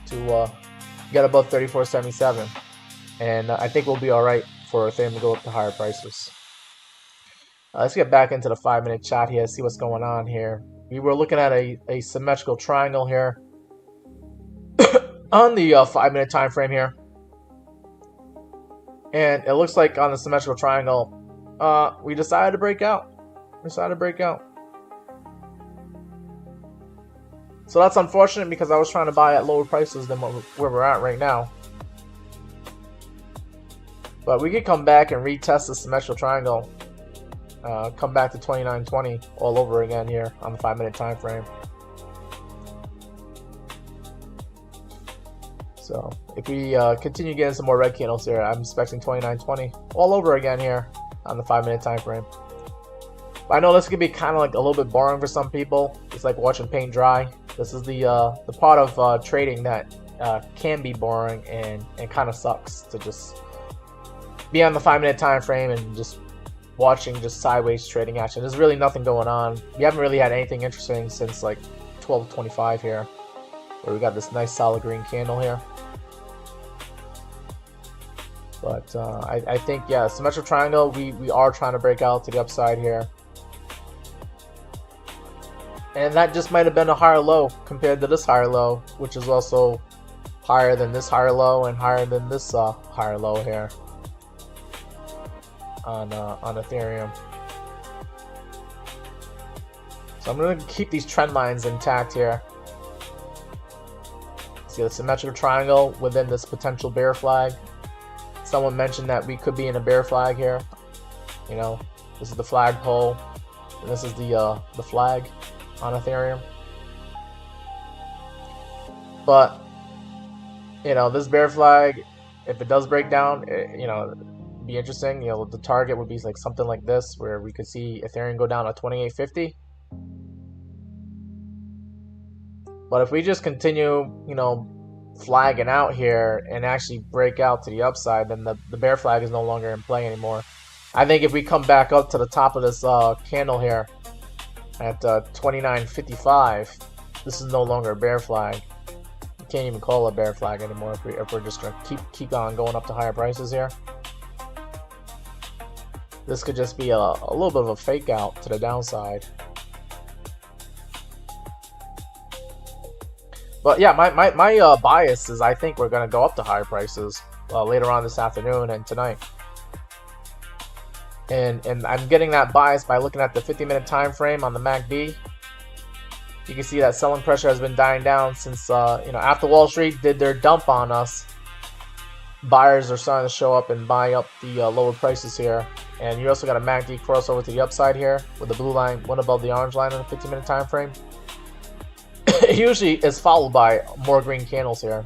to get above 34.77, and I think we'll be all right for Ethereum to go up to higher prices. Let's get back into the 5-minute chart here, see what's going on here. We were looking at a symmetrical triangle here on the 5-minute time frame here, and it looks like on the symmetrical triangle, we decided to break out. So that's unfortunate because I was trying to buy at lower prices than where we're at right now. But we could come back and retest the symmetrical triangle. Come back to 29.20 all over again here on the 5-minute time frame. So if we continue getting some more red candles here, I'm expecting 29.20 all over again here on the 5-minute time frame. But I know this could be kind of like a little bit boring for some people. It's like watching paint dry. This is the part of trading that can be boring and kind of sucks, to just be on the 5-minute time frame and just watching just sideways trading action. There's really nothing going on. We haven't really had anything interesting since like 12:25 here, where we got this nice solid green candle here. But I think, yeah, symmetrical triangle, we are trying to break out to the upside here. And that just might have been a higher low compared to this higher low, which is also higher than this higher low and higher than this higher low here on Ethereum. So I'm going to keep these trend lines intact here. See the symmetrical triangle within this potential bear flag. Someone mentioned that we could be in a bear flag here. This is the flagpole, and this is the flag. on Ethereum. But, you know, this bear flag, if it does break down, you know, it'd be interesting. You know, the target would be like something like this, where we could see Ethereum go down to 2850. But if we just continue, you know, flagging out here and actually break out to the upside, then the bear flag is no longer in play anymore. I think if we come back up to the top of this candle here at 29.55, this is no longer a bear flag. You can't even call it a bear flag anymore if we're just going to keep on going up to higher prices here. This could just be a little bit of a fake out to the downside. But yeah, my bias is I think we're going to go up to higher prices later on this afternoon and tonight. And I'm getting that bias by looking at the 50-minute time frame on the MACD. You can see that selling pressure has been dying down since you know, after Wall Street did their dump on us. Buyers are starting to show up and buy up the lower prices here. And you also got a MACD crossover to the upside here with the blue line one above the orange line on the 50-minute time frame. It usually is followed by more green candles here.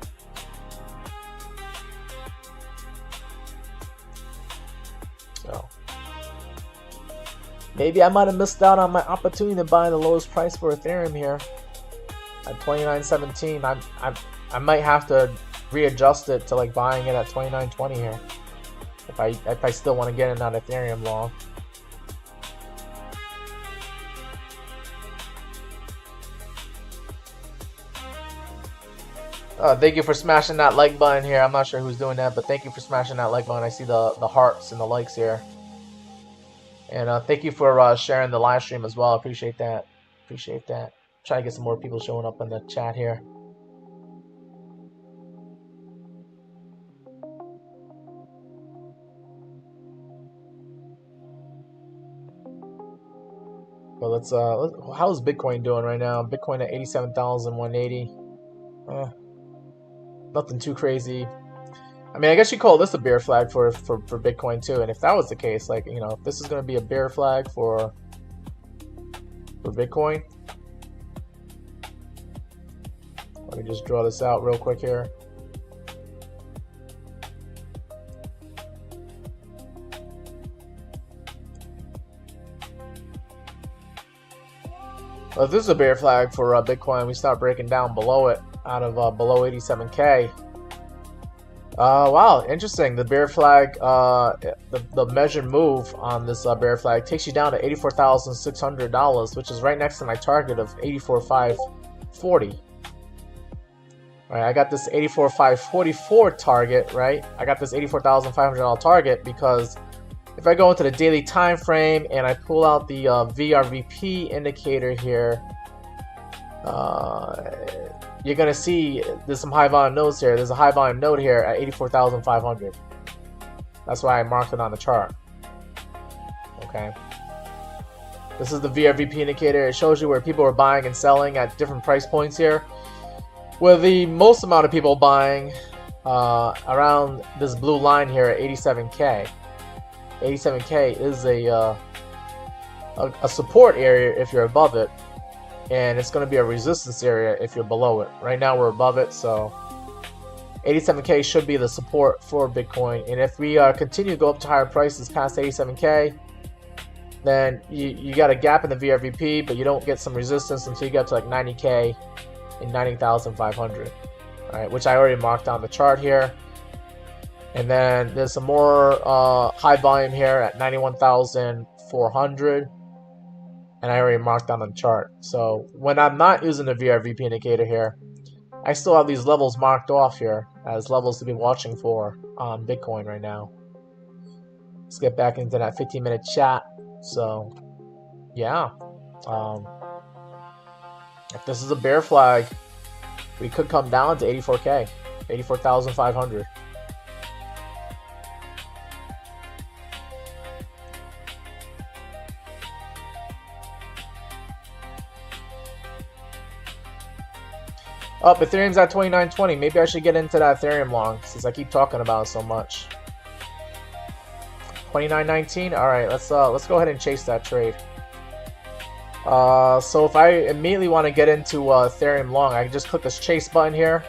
So maybe I might have missed out on my opportunity to buy the lowest price for Ethereum here at 29.17. I might have to readjust it to like buying it at 29.20 here if I still want to get in on Ethereum long. Thank you for smashing that like button here. I'm not sure who's doing that, but thank you for smashing that like button. I see the hearts and the likes here. And thank you for sharing the live stream as well. I appreciate that. Appreciate that. Try to get some more people showing up in the chat here. But let's how's Bitcoin doing right now? Bitcoin at 87,180. Nothing too crazy. I mean, I guess you call this a bear flag for Bitcoin too. And if that was the case, like, you know, if this is going to be a bear flag for Bitcoin, let me just draw this out real quick here. Well, if this is a bear flag for Bitcoin, we start breaking down below it, out of below 87K. Wow, interesting. The bear flag, the measured move on this bear flag takes you down to $84,600, which is right next to my target of 84,540. All right, I got this 84,544 target, right? I got this $84,500 target because if I go into the daily time frame and I pull out the VRVP indicator here, you're gonna see there's some high volume nodes here. There's a high volume node here at 84,500. That's why I marked it on the chart. Okay. This is the VRVP indicator. It shows you where people are buying and selling at different price points here. With the most amount of people buying around this blue line here at 87K. 87K is a support area if you're above it, and it's going to be a resistance area if you're below it. Right now we're above it, so 87K should be the support for Bitcoin. And if we continue to go up to higher prices past 87K, then you got a gap in the VRVP, but you don't get some resistance until you get to like 90K and 90,500. All right, which I already marked on the chart here. And then there's some more high volume here at 91,400. And I already marked on the chart. So when I'm not using the VRVP indicator here, I still have these levels marked off here as levels to be watching for on Bitcoin right now. Let's get back into that 15-minute chat. So, yeah. If this is a bear flag, we could come down to 84K, 84,500. Oh, Ethereum's at 29.20. Maybe I should get into that Ethereum long since I keep talking about it so much. 29.19. All right, let's go ahead and chase that trade. So if I immediately want to get into Ethereum long, I can just click this chase button here,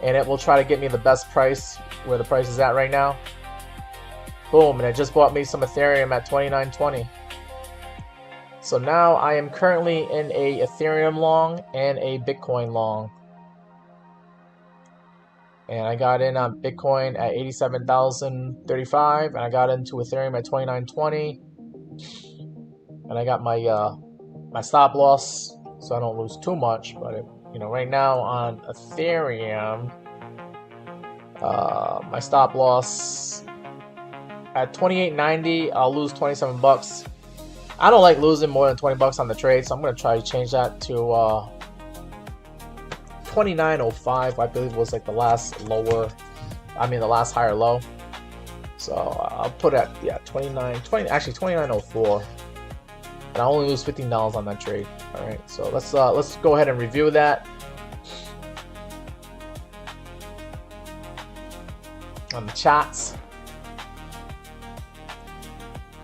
and it will try to get me the best price where the price is at right now. Boom, and it just bought me some Ethereum at 29.20. So now I am currently in a Ethereum long and a Bitcoin long. And I got in on Bitcoin at 87,035, and I got into Ethereum at 29.20. And I got my stop loss, so I don't lose too much. But right now on Ethereum, my stop loss at 28.90, I'll lose 27 bucks. I don't like losing more than 20 bucks on the trade, so I'm gonna try to change that to 29.05. I believe was like the last higher low. So I'll put it at 29.04. And I only lose $15 on that trade. All right, so let's go ahead and review that on the chats.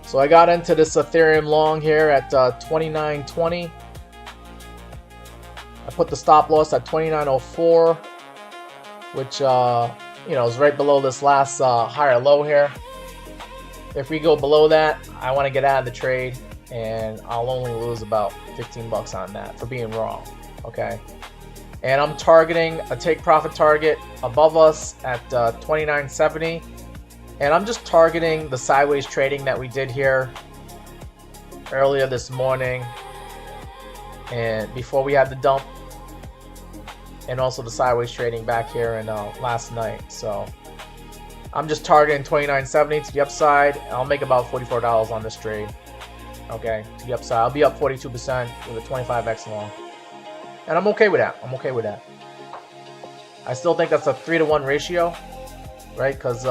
So I got into this Ethereum long here at 29.20. I put the stop loss at 29.04, which is right below this last higher low here. If we go below that, I want to get out of the trade, and I'll only lose about 15 bucks on that for being wrong. Okay, and I'm targeting a take profit target above us at 29.70. And I'm just targeting the sideways trading that we did here earlier this morning, and before we had the dump, and also the sideways trading back here in last night. So I'm just targeting 29.70 to the upside. I'll make about $44 on this trade. Okay, to the upside. I'll be up 42% with a 25x long, and I'm okay with that. I still think that's a 3-to-1 ratio, right? Because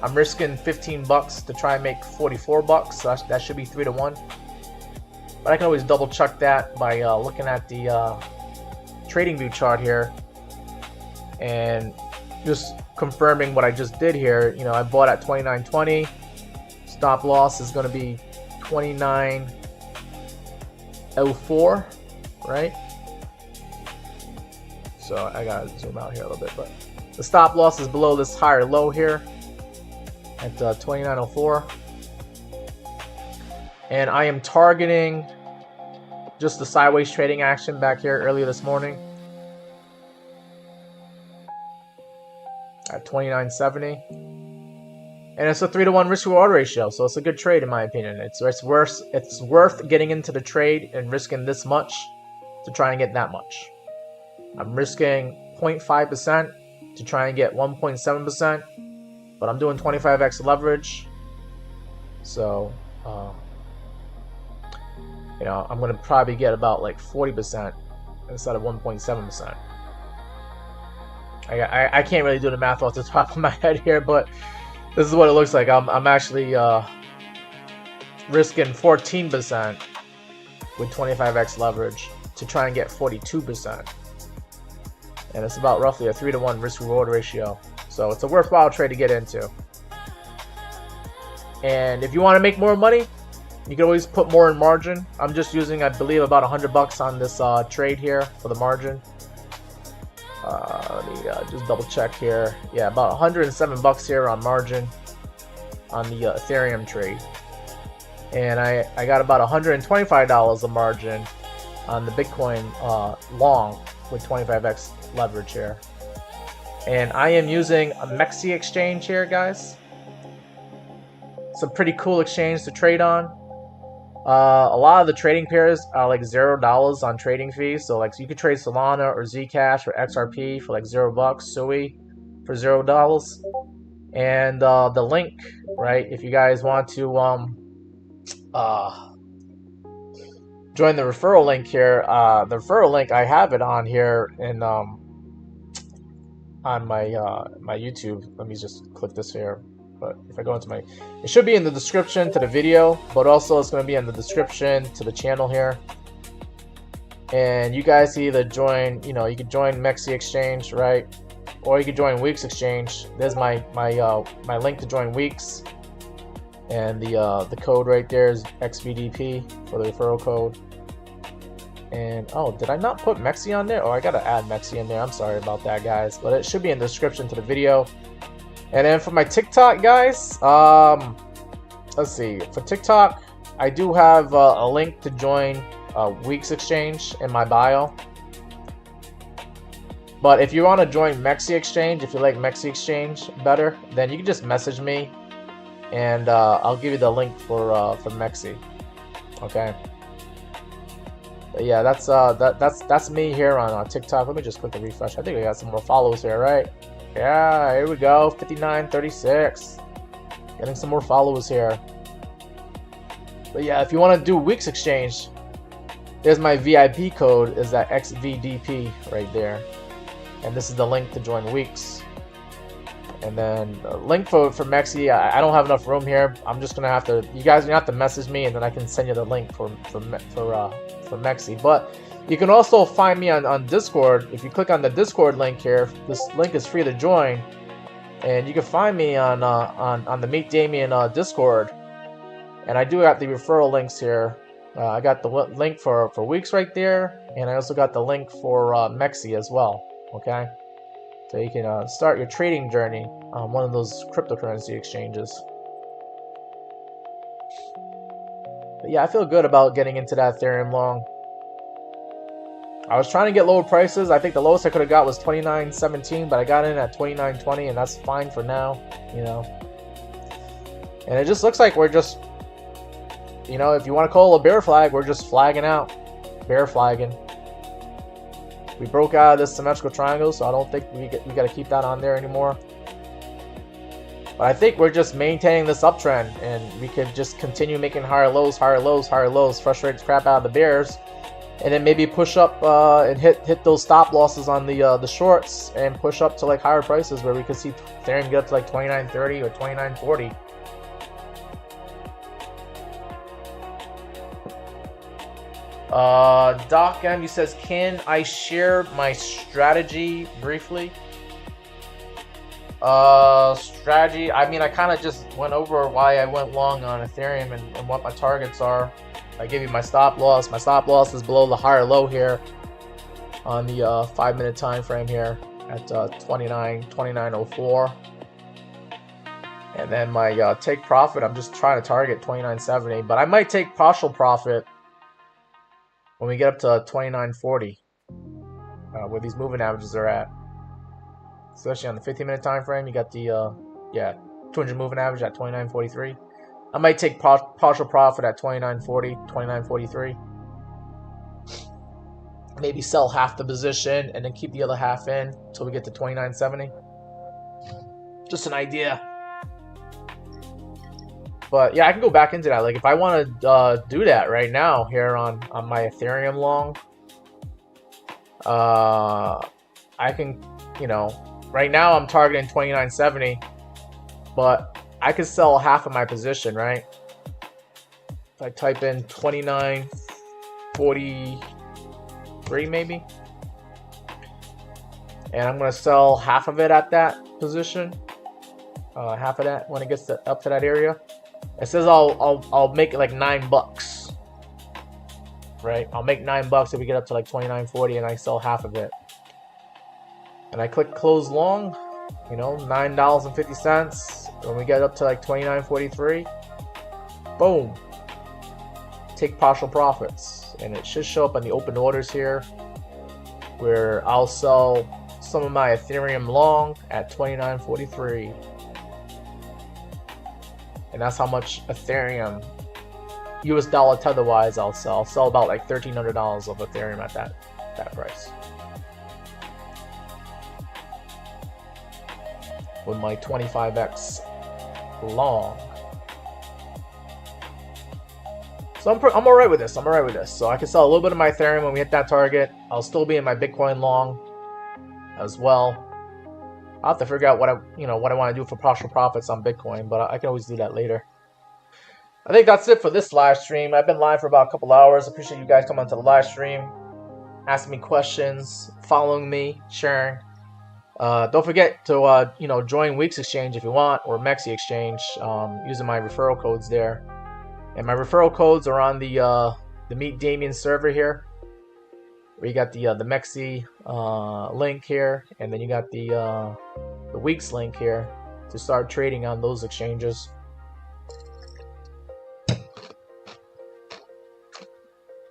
I'm risking 15 bucks to try and make 44 bucks. So that should be 3-to-1. But I can always double check that by looking at the trading view chart here and just confirming what I just did here. I bought at 29.20. Stop loss is going to be 29.04, right? So I gotta zoom out here a little bit, but the stop loss is below this higher low here at 29.04, and I am targeting just the sideways trading action back here earlier this morning at 29.70, and it's a 3-to-1 risk reward ratio, so it's a good trade in my opinion. It's worth getting into the trade and risking this much to try and get that much. I'm risking 0.5% to try and get 1.7%. But I'm doing 25x leverage, so I'm gonna probably get about like 40% instead of 1.7%. I can't really do the math off the top of my head here, but this is what it looks like. I'm actually risking 14% with 25x leverage to try and get 42%, and it's about roughly a 3-to-1 risk reward ratio. So it's a worthwhile trade to get into. And if you want to make more money, you can always put more in margin. I'm just using, I believe, about 100 bucks on this trade here for the margin. Let me just double check here. Yeah, about 107 bucks here on margin on the Ethereum trade. And I got about $125 of margin on the Bitcoin long with 25x leverage here. And I am using a MEXC exchange here, guys. It's a pretty cool exchange to trade on. A lot of the trading pairs are like $0 on trading fees. So you could trade Solana or Zcash or XRP for like $0, Sui for $0. And the link, right? If you guys want to join the referral link here, the referral link, I have it on here in on my YouTube. Let me just click this here. But if I go into it should be in the description to the video, but also it's going to be in the description to the channel here. And you guys either join, you could join MEXC exchange, right? Or you could join WEEX exchange. There's my link to join WEEX, and the code right there is XBDP for the referral code. And oh, did I not put MEXC on there? Oh, I gotta add MEXC in there. I'm sorry about that, guys, but it should be in the description to the video. And then for my TikTok, guys, let's see. For TikTok, I do have a link to join WEEX exchange in my bio. But if you want to join MEXC exchange, if you like MEXC exchange better, then you can just message me, and I'll give you the link for MEXC. Okay. But yeah, that's me here on TikTok. Let me just click the refresh. I think we got some more followers here, right? Yeah, here we go. 5936. Getting some more followers here. But yeah, if you want to do WEEX exchange, there's my VIP code. Is that XVDP right there? And this is the link to join WEEX. And then the link for MEXC, I don't have enough room here. I'm just gonna have to. You guys have to message me, and then I can send you the link for MEXC. But you can also find me on Discord. If you click on the Discord link here, this link is free to join, and you can find me on the Meet Damien Discord. And I do got the referral links here. I got the link for WEEX right there, and I also got the link for MEXC as well. Okay, so you can start your trading journey on one of those cryptocurrency exchanges. But yeah, I feel good about getting into that Ethereum long. I was trying to get lower prices. I think the lowest I could have got was 29.17, but I got in at 29.20, and that's fine for now, you know. And it just looks like we're just, you know, if you want to call it a bear flag, we're just flagging out, bear flagging. We broke out of this symmetrical triangle, so I don't think we got to keep that on there anymore. But I think we're just maintaining this uptrend, and we could just continue making higher lows, higher lows, higher lows, frustrate the crap out of the bears, and then maybe push up and hit those stop losses on the shorts, and push up to like higher prices where we could see Ethereum get up to like 29.30 or 29.40. Doc M, he says, can I share my strategy briefly? Strategy, I mean, I kind of just went over why I went long on Ethereum and what my targets are. I gave you my stop loss. My stop loss is below the higher low here on the 5-minute time frame here at 29.04. And then my take profit, I'm just trying to target 29.70, but I might take partial profit when we get up to 29.40, where these moving averages are at. Especially on the 15-minute time frame, you got the 200 moving average at 29.43. I might take partial profit at 29.40, 29.43. Maybe sell half the position and then keep the other half in until we get to 29.70. Just an idea. But yeah, I can go back into that. Like if I want to do that right now here on my Ethereum long, I can, you know, right now I'm targeting 29.70, but I could sell half of my position, right? If I type in 29.43 maybe, and I'm gonna sell half of it at that position, half of that when it gets up to that area. It says I'll make it like $9, right? I'll make $9 if we get up to like 29.40 and I sell half of it. And I click close long, you know, $9.50. When we get up to like 29.43, boom, take partial profits, and it should show up on the open orders here, where I'll sell some of my Ethereum long at 29.43. And that's how much Ethereum, US dollar tether-wise, I'll sell. I'll sell about like $1,300 of Ethereum at that price. With my 25x long. So I'm alright with this. I'm alright with this. So I can sell a little bit of my Ethereum when we hit that target. I'll still be in my Bitcoin long as well. I'll have to figure out what I want to do for partial profits on Bitcoin, but I can always do that later. I think that's it for this live stream. I've been live for about a couple hours. Appreciate you guys coming to the live stream, asking me questions, following me, sharing. Don't forget to join WEEX exchange if you want, or MEXC exchange, using my referral codes there. And my referral codes are on the Meet Damien server here. where you got the MEXC link here, and then you got the WEEX link here to start trading on those exchanges.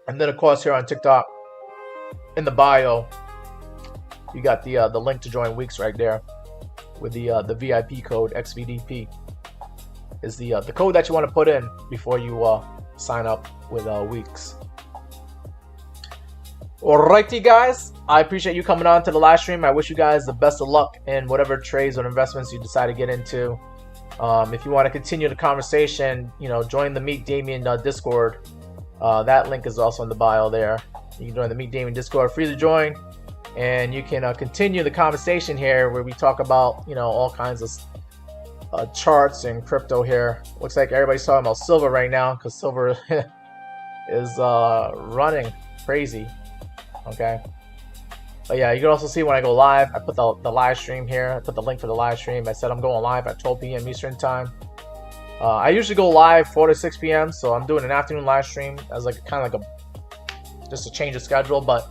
And then of course here on TikTok, in the bio, you got the link to join WEEX right there, with the VIP code XVDP is the code that you want to put in before you sign up with WEEX. Alrighty guys, I appreciate you coming on to the live stream. I wish you guys the best of luck in whatever trades or investments you decide to get into. If you want to continue the conversation, you know, join the Meet Damien Discord. That link is also in the bio there. You can join the Meet Damien Discord, free to join, and you can continue the conversation here where we talk about, you know, all kinds of charts and crypto here. Looks like everybody's talking about silver right now because silver is running crazy. Okay, but yeah, you can also see when I go live, I put the live stream here. I put the link for the live stream. I said I'm going live at 12 p.m. Eastern time. I usually go live 4 to 6 p.m. so I'm doing an afternoon live stream as like kind of like just a change of schedule. But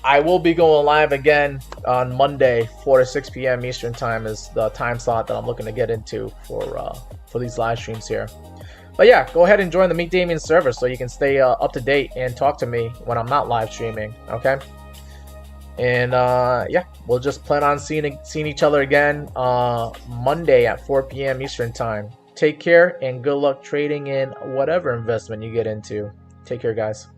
I will be going live again on Monday 4 to 6 p.m. Eastern time is the time slot that I'm looking to get into for these live streams here. But yeah, go ahead and join the Meet Damien server so you can stay up to date and talk to me when I'm not live streaming, okay? And yeah, we'll just plan on seeing each other again Monday at 4 p.m. Eastern time. Take care and good luck trading in whatever investment you get into. Take care, guys.